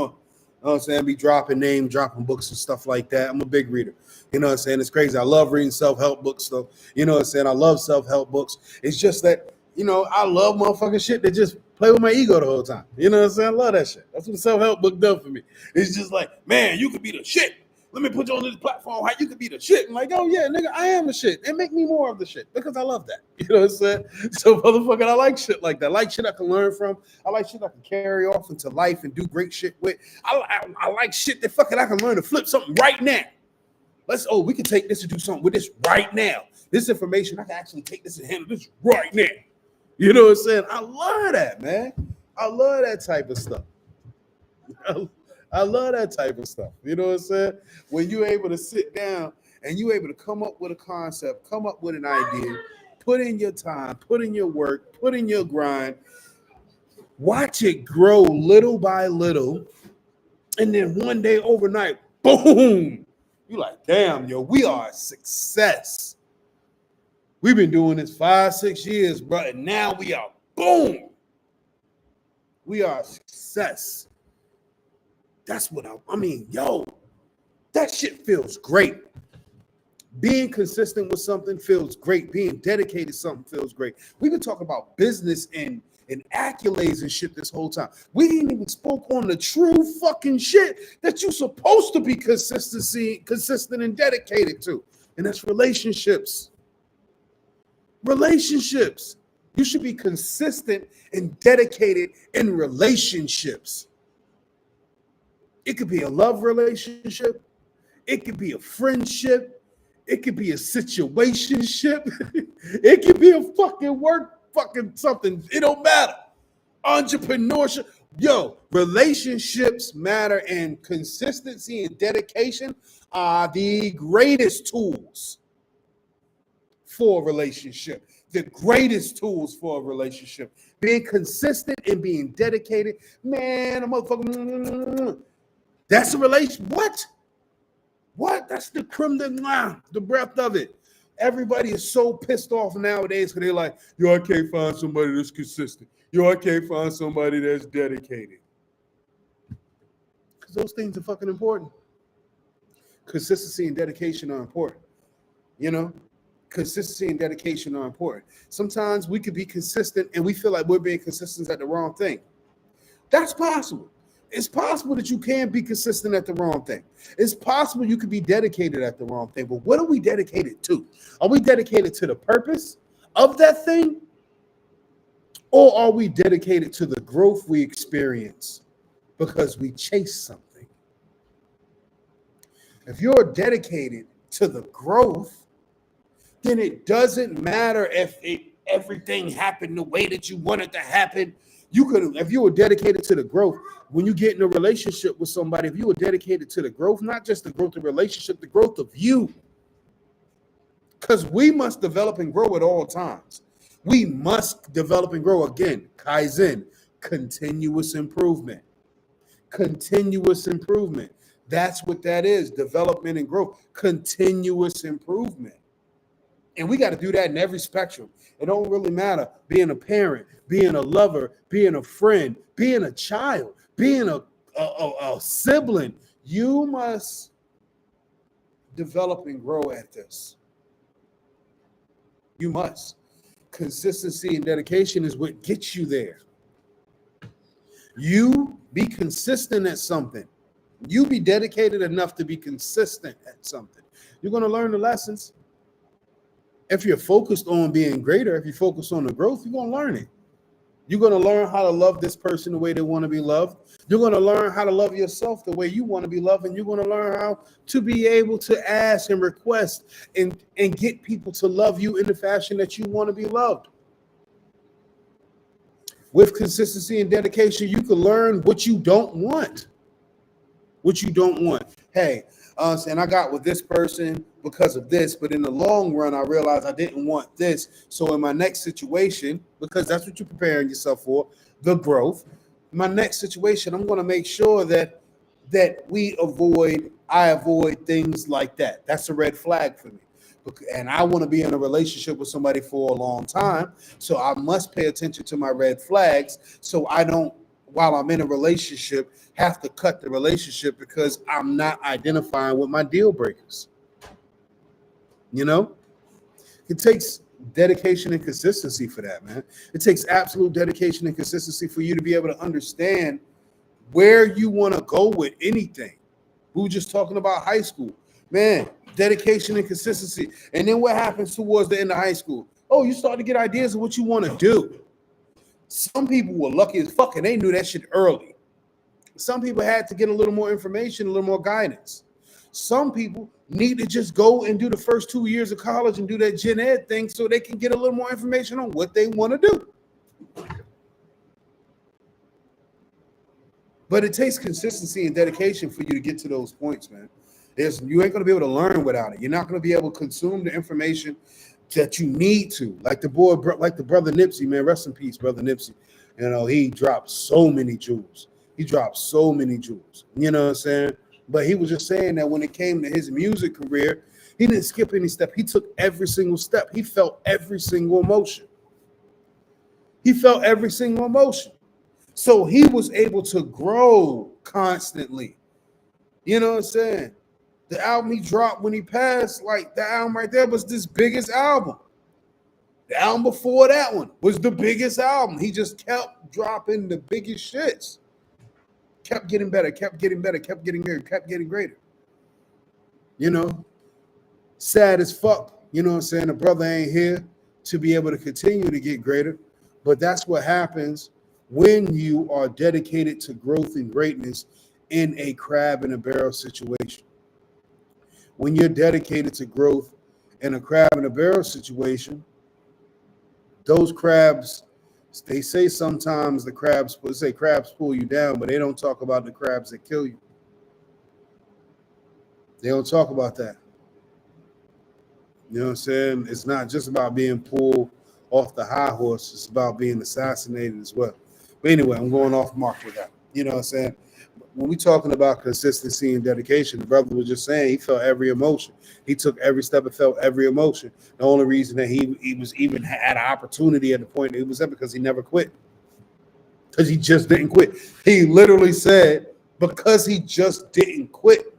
be dropping books and stuff like that. I'm a big reader. You know what I'm saying? It's crazy. I love reading self-help books stuff. You know what I'm saying? I love self-help books. It's just that, I love motherfucking shit that just play with my ego the whole time. You know what I'm saying? I love that shit. That's what the self-help book does for me. It's just like, man, you could be the shit. Let me put you on this platform how you could be the shit. I'm like, oh yeah, nigga, I am the shit. And make me more of the shit, because I love that. You know what I'm saying? So motherfucker, I like shit like that. I like shit I can learn from. I like shit I can carry off into life and do great shit with. I like shit that fucking I can learn to flip something right now. We can take this and do something with this right now. This information, I can actually take this and handle this right now. You know what I'm saying? I love that, man. I love that type of stuff. I love that type of stuff. You know what I'm saying? When you're able to sit down and you're able to come up with a concept, come up with an idea, put in your time, put in your work, put in your grind, watch it grow little by little, and then one day overnight, boom, you're like, damn, yo, we are a success. We've been doing this 5-6 years, bro, and now we are, boom, we are a success. That's what I mean, yo, that shit feels great. Being consistent with something feels great. Being dedicated to something feels great. We've been talking about business and accolades and shit this whole time. We didn't even spoke on the true fucking shit that you're supposed to be consistent and dedicated to. And that's relationships. Relationships. You should be consistent and dedicated in relationships. It could be a love relationship. It could be a friendship. It could be a situationship. It could be a fucking work, fucking something. It don't matter. Entrepreneurship. Yo, relationships matter, and consistency and dedication are the greatest tools for a relationship. The greatest tools for a relationship. Being consistent and being dedicated. Man, a motherfucker. That's a relation. What? That's the creme de la, the breadth of it. Everybody is so pissed off nowadays because they're like, yo, I can't find somebody that's consistent. Yo, I can't find somebody that's dedicated. Because those things are fucking important. Consistency and dedication are important. You know, consistency and dedication are important. Sometimes we could be consistent and we feel like we're being consistent at the wrong thing. That's possible. It's possible that you can be consistent at the wrong thing. It's possible you could be dedicated at the wrong thing. But what are we dedicated to? Are we dedicated to the purpose of that thing? Or are we dedicated to the growth we experience because we chase something? If you're dedicated to the growth, then it doesn't matter if everything happened the way that you want it to happen. If you were dedicated to the growth, when you get in a relationship with somebody, if you were dedicated to the growth, not just the growth of the relationship, the growth of you. Because we must develop and grow at all times. We must develop and grow again. Kaizen, continuous improvement. Continuous improvement. That's what that is. Development and growth. Continuous improvement. And we got to do that in every spectrum. It don't really matter being a parent, being a lover, being a friend, being a child, being a sibling. You must develop and grow at this. You must. Consistency and dedication is what gets you there. You be consistent at something. You be dedicated enough to be consistent at something. You're going to learn the lessons. If you're focused on being greater, if you focus on the growth, you're going to learn it. You're going to learn how to love this person the way they want to be loved. You're going to learn how to love yourself the way you want to be loved. And you're going to learn how to be able to ask and request and get people to love you in the fashion that you want to be loved. With consistency and dedication, you can learn what you don't want. What you don't want. Hey, and I got with this person because of this, but in the long run, I realized I didn't want this. So in my next situation, because that's what you're preparing yourself for, the growth, my next situation, I'm going to make sure that I avoid things like that. That's a red flag for me. And I want to be in a relationship with somebody for a long time. So I must pay attention to my red flags so I don't, while I'm in a relationship, have to cut the relationship because I'm not identifying with my deal breakers. You know, it takes dedication and consistency for that, man. It takes absolute dedication and consistency for you to be able to understand where you want to go with anything. We were just talking about high school, man, dedication and consistency. And then what happens towards the end of high school? Oh, you start to get ideas of what you want to do. Some people were lucky as fuck and they knew that shit early. Some people had to get a little more information, a little more guidance. Some people need to just go and do the first 2 years of college and do that gen ed thing so they can get a little more information on what they want to do. But it takes consistency and dedication for you to get to those points, man. You ain't going to be able to learn without it. You're not going to be able to consume the information that you need to. Like the brother Nipsey, man. Rest in peace, brother Nipsey. You know, he dropped so many jewels. You know what I'm saying? But he was just saying that when it came to his music career, he didn't skip any step. He took every single step. He felt every single emotion. So he was able to grow constantly. You know what I'm saying? The album he dropped when he passed, like the album right there was this biggest album. The album before that one was the biggest album. He just kept dropping the biggest shits. Kept getting better, kept getting greater. You know, sad as fuck. You know what I'm saying? The brother ain't here to be able to continue to get greater. But that's what happens when you are dedicated to growth and greatness in a crab in a barrel situation. When you're dedicated to growth in a crab in a barrel situation, those crabs, they say sometimes crabs pull you down, but they don't talk about the crabs that kill you. They don't talk about that. You know what I'm saying? It's not just about being pulled off the high horse. It's about being assassinated as well. But anyway, I'm going off mark with that. You know what I'm saying? When we talking about consistency and dedication, the brother was just saying he felt every emotion. He took every step and felt every emotion. The only reason that he was even had an opportunity at the point that he was at because he never quit. Because he just didn't quit. He literally said because he just didn't quit.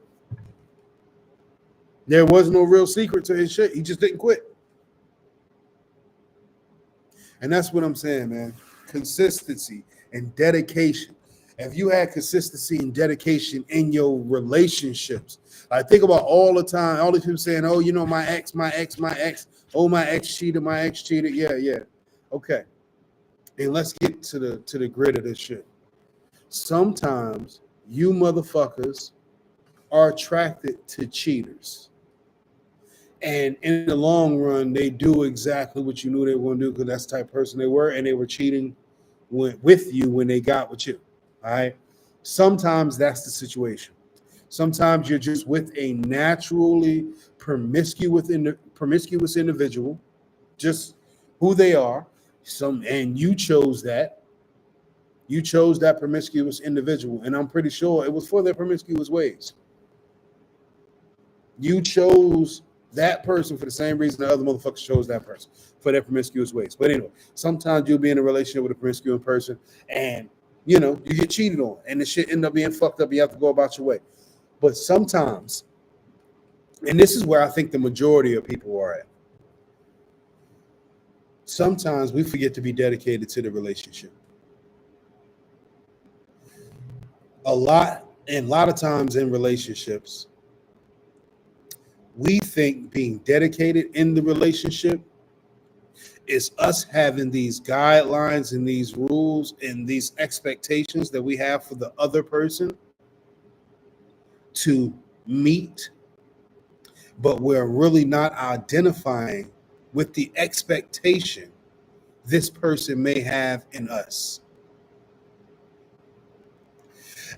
There was no real secret to his shit. He just didn't quit. And that's what I'm saying, man. Consistency and dedication. If you had consistency and dedication in your relationships, I think about all the time, all these people saying, oh, you know, my ex, oh, my ex cheated. Yeah. Okay. And let's get to the grit of this shit. Sometimes you motherfuckers are attracted to cheaters. And in the long run, they do exactly what you knew they were going to do because that's the type of person they were, and they were cheating with you when they got with you. All right. Sometimes that's the situation. Sometimes you're just with a naturally promiscuous individual, just who they are. And you chose that. You chose that promiscuous individual, and I'm pretty sure it was for their promiscuous ways. You chose that person for the same reason the other motherfuckers chose that person, for their promiscuous ways. But anyway, sometimes you'll be in a relationship with a promiscuous person, and you know, you get cheated on and the shit end up being fucked up. You have to go about your way. But sometimes, and this is where I think the majority of people are at, sometimes we forget to be dedicated to the relationship. A lot of times in relationships, we think being dedicated in the relationship is us having these guidelines and these rules and these expectations that we have for the other person to meet, but we're really not identifying with the expectation this person may have in us.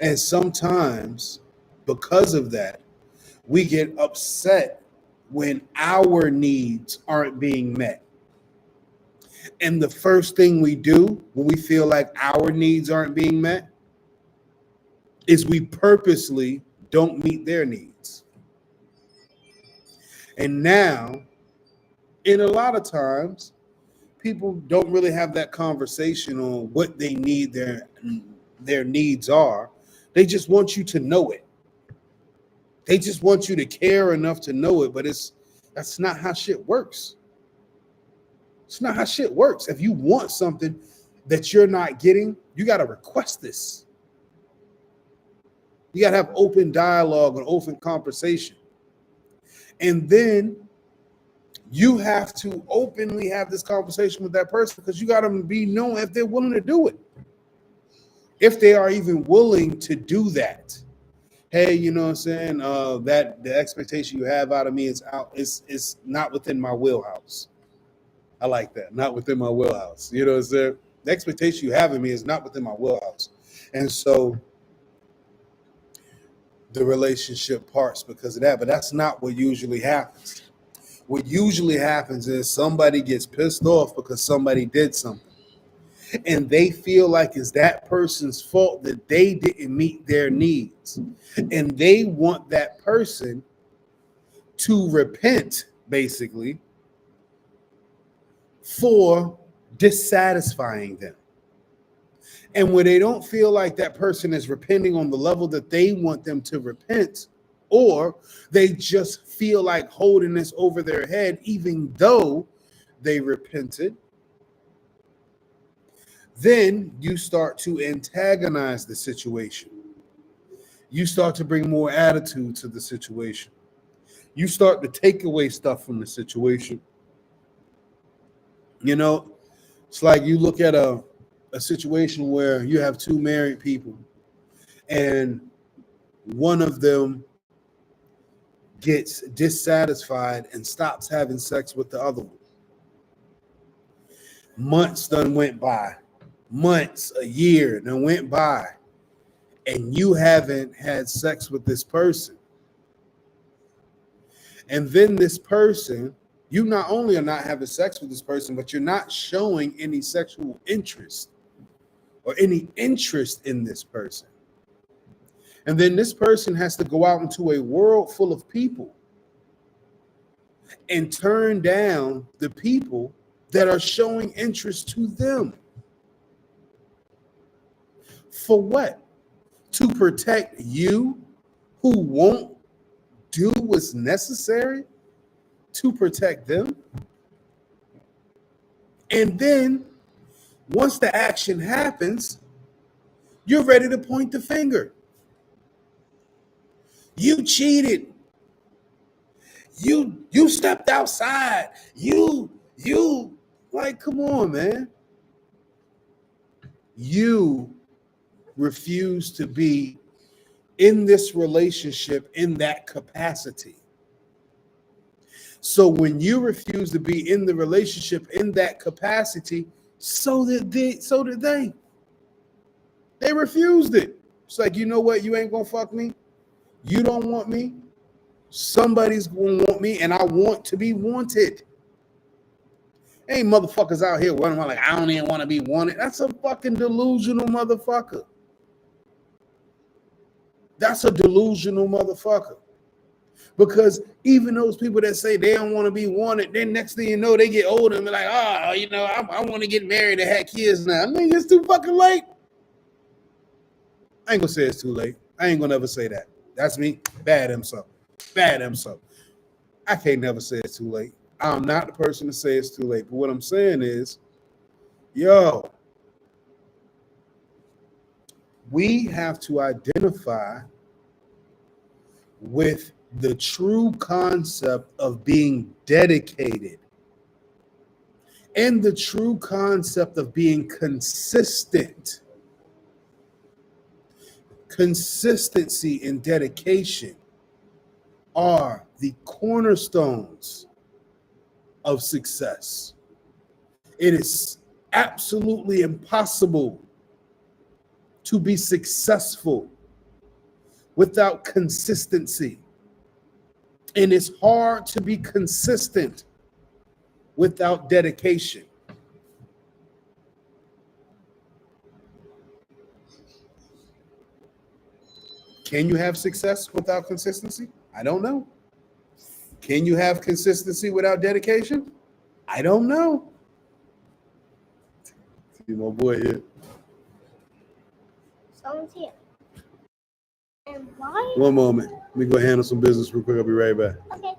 And sometimes because of that, we get upset when our needs aren't being met. And the first thing we do when we feel like our needs aren't being met is we purposely don't meet their needs. And now, in a lot of times, people don't really have that conversation on what they need their needs are. They just want you to know it. They just want you to care enough to know it, but that's not how shit works. It's not how shit works. If you want something that you're not getting, you got to request this. You got to have open dialogue and open conversation. And then you have to openly have this conversation with that person because you got to be known if they're willing to do it. If they are even willing to do that. hey, you know what I'm saying? That the expectation you have out of me is out. It's not within my wheelhouse. I like that. Not within my wheelhouse. You know what I'm saying? The expectation you have of me is not within my wheelhouse, and so the relationship parts because of that. But that's not what usually happens. What usually happens is somebody gets pissed off because somebody did something, and they feel like it's that person's fault that they didn't meet their needs, and they want that person to repent, basically, for dissatisfying them. And when they don't feel like that person is repenting on the level that they want them to repent, or they just feel like holding this over their head, even though they repented, then you start to antagonize the situation. You start to bring more attitude to the situation. You start to take away stuff from the situation. You know, it's like you look at a situation where you have two married people and one of them gets dissatisfied and stops having sex with the other one. Months done went by. Months, a year done went by, and you haven't had sex with this person. And then this person, you not only are not having sex with this person, but you're not showing any sexual interest or any interest in this person. And then this person has to go out into a world full of people and turn down the people that are showing interest to them. For what? To protect you who won't do what's necessary to protect them. And then once the action happens, you're ready to point the finger. You cheated. You stepped outside. You like, come on, man. You refuse to be in this relationship in that capacity. So when you refuse to be in the relationship in that capacity, so did they. They refused it. It's like, you know what? You ain't gonna fuck me. You don't want me. Somebody's gonna want me, and I want to be wanted. Ain't motherfuckers out here running around like I don't even want to be wanted. That's a fucking delusional motherfucker. That's a delusional motherfucker. Because even those people that say they don't want to be wanted, then next thing you know, they get older and be like, oh, you know, I want to get married and have kids now. I mean, it's too fucking late. I ain't gonna say it's too late. I ain't gonna ever say that. That's me. Bad Mso. Bad Mso. I can't never say it's too late. I'm not the person to say it's too late. But what I'm saying is, yo, we have to identify with the true concept of being dedicated and the true concept of being consistent. Consistency and dedication are the cornerstones of success. It is absolutely impossible to be successful without consistency. And it's hard to be consistent without dedication. Can you have success without consistency? I don't know. Can you have consistency without dedication? I don't know. See my boy here. Someone's here. And why? One moment. Let me go handle some business real quick. I'll be right back. Okay.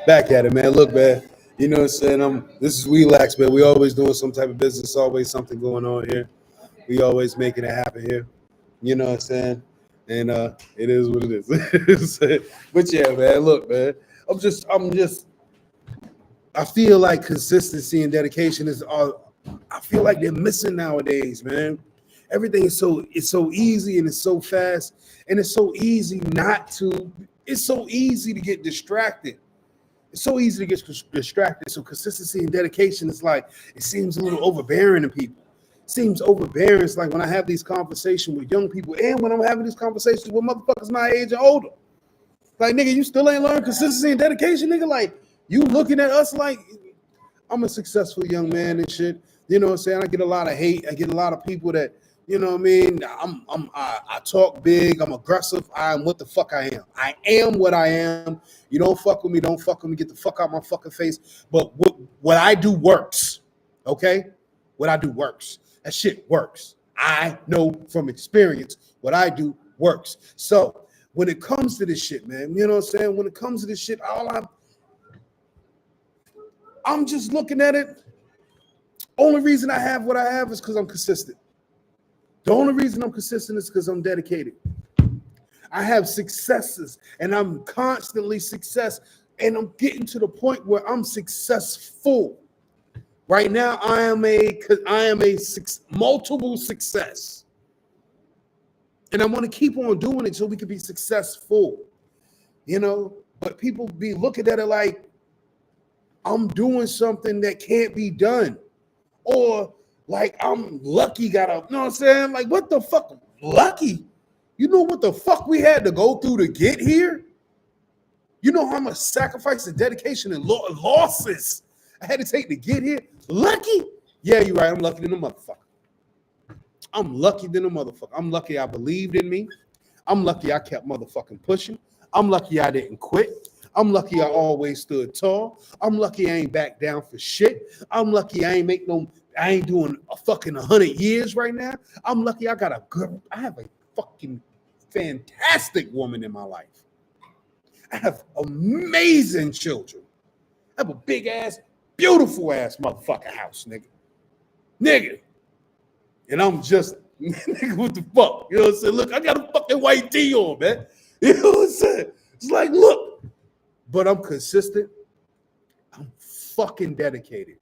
Back at it, man. Look, man. You know what I'm saying? This is Relax, man. We always doing some type of business, always something going on here. We always making it happen here. You know what I'm saying? And it is what it is. But yeah, man, look, man. I'm just I feel like consistency and dedication is all I feel like they're missing nowadays, man. Everything is it's so easy and it's so fast and it's so easy not to it's so easy to get distracted. It's so easy to get distracted. So consistency and dedication is like it seems a little overbearing to people. It seems overbearing. It's like when I have these conversations with young people, and when I'm having these conversations with motherfuckers my age and older. Like nigga, you still ain't learned consistency and dedication, nigga. Like you looking at us like I'm a successful young man and shit. You know what I'm saying? I get a lot of hate. I get a lot of people that, you know what I mean? I talk big. I'm aggressive. I'm what the fuck I am. I am what I am. You don't fuck with me. Don't fuck with me. Get the fuck out my fucking face. But what I do works. Okay? What I do works. That shit works. I know from experience what I do works. So when it comes to this shit, man, you know what I'm saying? When it comes to this shit, I'm just looking at it. Only reason I have what I have is because I'm consistent. The only reason I'm consistent is because I'm dedicated. I have successes and I'm constantly success and I'm getting to the point where I'm successful. Right now, I am a multiple success. And I want to keep on doing it so we can be successful. You know, but people be looking at it like I'm doing something that can't be done. Or like I'm lucky, you know what I'm saying? Like, what the fuck? Lucky? You know what the fuck we had to go through to get here? You know how much sacrifice and dedication and losses I had to take to get here? Lucky? Yeah, you're right. I'm lucky than a motherfucker. I'm lucky than a motherfucker. I'm lucky I believed in me. I'm lucky I kept motherfucking pushing. I'm lucky I didn't quit. I'm lucky I always stood tall. I'm lucky I ain't back down for shit. I'm lucky I ain't doing a fucking 100 years right now. I'm lucky I have a fucking fantastic woman in my life. I have amazing children. I have a big ass, beautiful ass motherfucking house, nigga. Nigga. And I'm just, nigga, what the fuck? You know what I'm saying? Look, I got a fucking white tee on, man. You know what I'm saying? It's like, look, but I'm consistent. I'm fucking dedicated.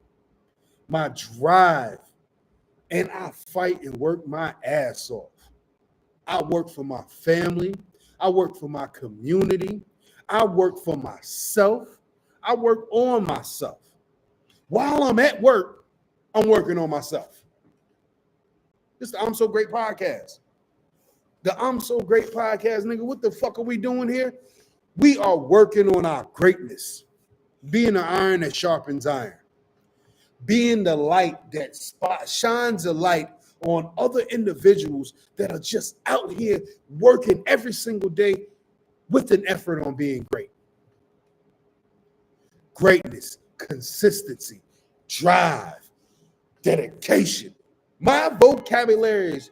My drive, and I fight and work my ass off. I work for my family. I work for my community. I work for myself. I work on myself. While I'm at work, I'm working on myself. This is the I'm So Great podcast. The I'm So Great podcast, nigga. What the fuck are we doing here? We are working on our greatness. Being the iron that sharpens iron. Being the light that shines a light on other individuals that are just out here working every single day with an effort on being great. Greatness, consistency, drive, dedication. My vocabulary is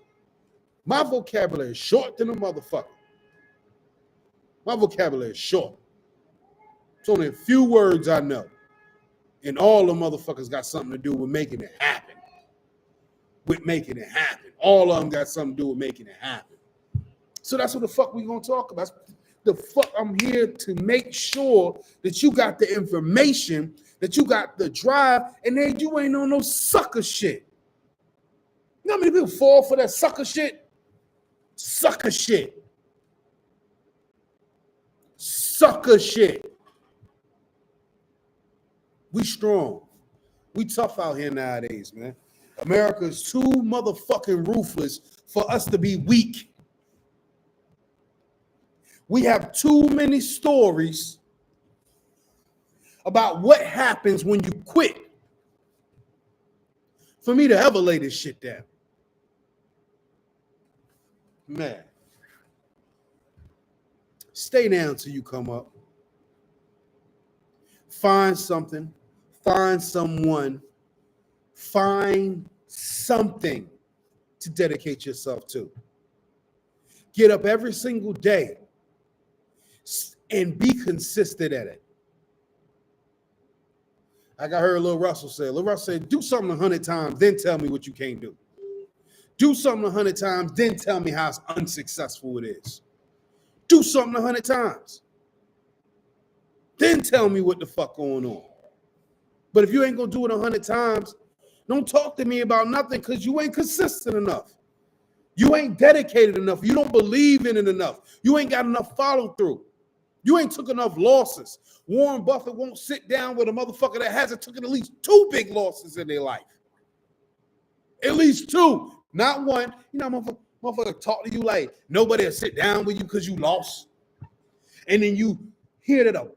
short than a motherfucker. My vocabulary is short. It's only a few words I know. And all the motherfuckers got something to do with making it happen. All of them got something to do with making it happen. So that's what the fuck we gonna talk about. The fuck I'm here to make sure that you got the information, that you got the drive, and then you ain't on no sucker shit. You know how many people fall for that sucker shit? Sucker shit. Sucker shit. We strong. We tough out here nowadays, man. America's too motherfucking ruthless for us to be weak. We have too many stories about what happens when you quit for me to ever lay this shit down. Man. Stay down till you come up. Find something. Find someone. Find something to dedicate yourself to. Get up every single day and be consistent at it. Like I heard Lil Russell say. Lil Russell said, do something 100 times, then tell me what you can't do. Do something 100 times, then tell me how unsuccessful it is. Do something 100 times. Then tell me what the fuck going on. But if you ain't gonna do it 100 times, don't talk to me about nothing because you ain't consistent enough. You ain't dedicated enough. You don't believe in it enough. You ain't got enough follow through. You ain't took enough losses. Warren Buffett won't sit down with a motherfucker that hasn't taken at least 2 big losses in their life. At least 2, not 1. You know, motherfucker talk to you like nobody will sit down with you because you lost. And then you hear that a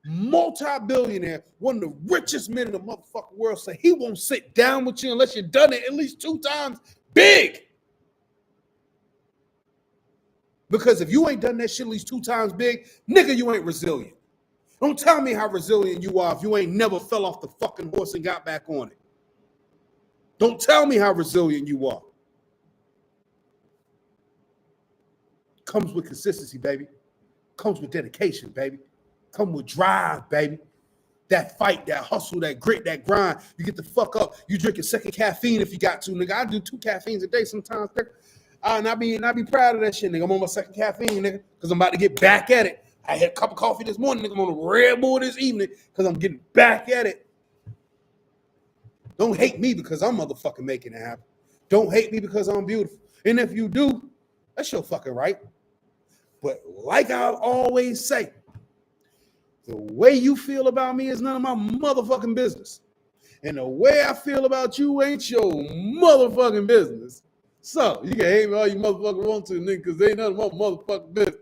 multi-billionaire, one of the richest men in the motherfucking world, say he won't sit down with you unless you've done it at least 2 times big. Because if you ain't done that shit at least 2 times big, nigga, you ain't resilient. Don't tell me how resilient you are if you ain't never fell off the fucking horse and got back on it. Don't tell me how resilient you are. Comes with consistency, baby. Comes with dedication, baby. Come with drive, baby. That fight, that hustle, that grit, that grind. You get the fuck up. You drink a second caffeine if you got to, nigga. I do 2 caffeines a day sometimes, nigga. And I be proud of that shit, nigga. I'm on my second caffeine, nigga, because I'm about to get back at it. I had a cup of coffee this morning, nigga. I'm on a Red Bull this evening because I'm getting back at it. Don't hate me because I'm motherfucking making it happen. Don't hate me because I'm beautiful. And if you do, that's your fucking right. But like I always say, the way you feel about me is none of my motherfucking business. And the way I feel about you ain't your motherfucking business. So you can hate me all you motherfuckers want to, nigga, because they ain't none of my motherfucking business.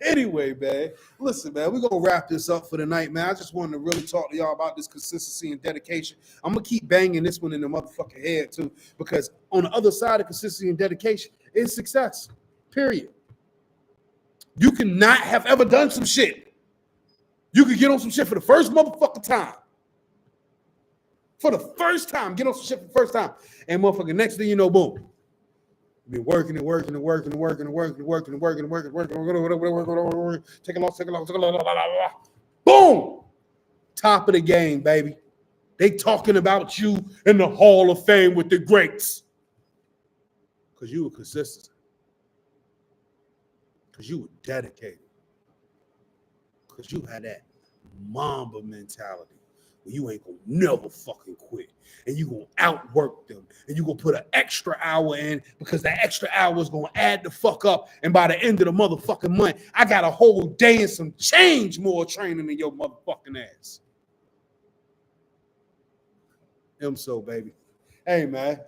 Anyway, man, listen, man, we're going to wrap this up for the night, man. I just wanted to really talk to y'all about this consistency and dedication. I'm going to keep banging this one in the motherfucking head, too, because on the other side of consistency and dedication is success, period. You cannot have ever done some shit. You could get on some shit for the first motherfucking time. For the first time, get on some shit for the first time. And motherfucking next thing you know, boom. Been working. Take a loss. Boom. Top of the game, baby. They talking about you in the Hall of Fame with the greats. Because you were consistent. Because you were dedicated. Because you had that Mamba mentality. You ain't gonna never fucking quit. And you gonna outwork them. And you gonna put an extra hour in because that extra hour is gonna add the fuck up. And by the end of the motherfucking month, I got a whole day and some change more training than your motherfucking ass. Mso, baby. Hey, man.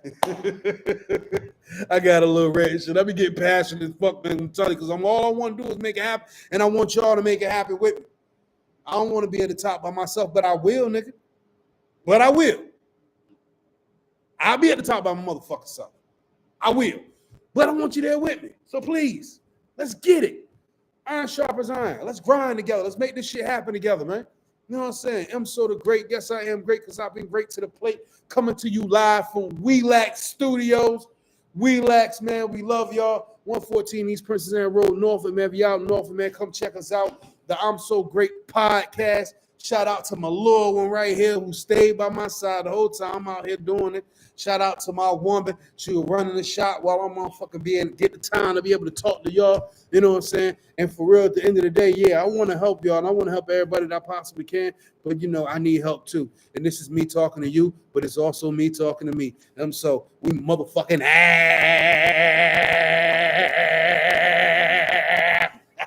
I got a little red shit. I be getting passionate as fuck, man. I'm telling you, because all I want to do is make it happen. And I want y'all to make it happen with me. I don't want to be at the top by myself, but I will, nigga. But I will. I'll be at the top by my motherfucking self. I will. But I want you there with me. So please, let's get it. Iron sharp as iron. Let's grind together. Let's make this shit happen together, man. You know what I'm saying? Mso the Great. Yes, I am great because I've been great to the plate. Coming to you live from Relax Studios. Relax, man. We love y'all. 114 East Princess Anne Road, Norfolk, man. If y'all out in Norfolk, man, come check us out. The I'm So Great podcast. Shout out to my little one right here who stayed by my side the whole time I'm out here doing it. Shout out to my woman. She was running the shop while I'm motherfucking get the time to be able to talk to y'all. You know what I'm saying? And for real, at the end of the day, yeah, I want to help y'all and I want to help everybody that I possibly can. But, you know, I need help too. And this is me talking to you, but it's also me talking to me. So we motherfucking ass.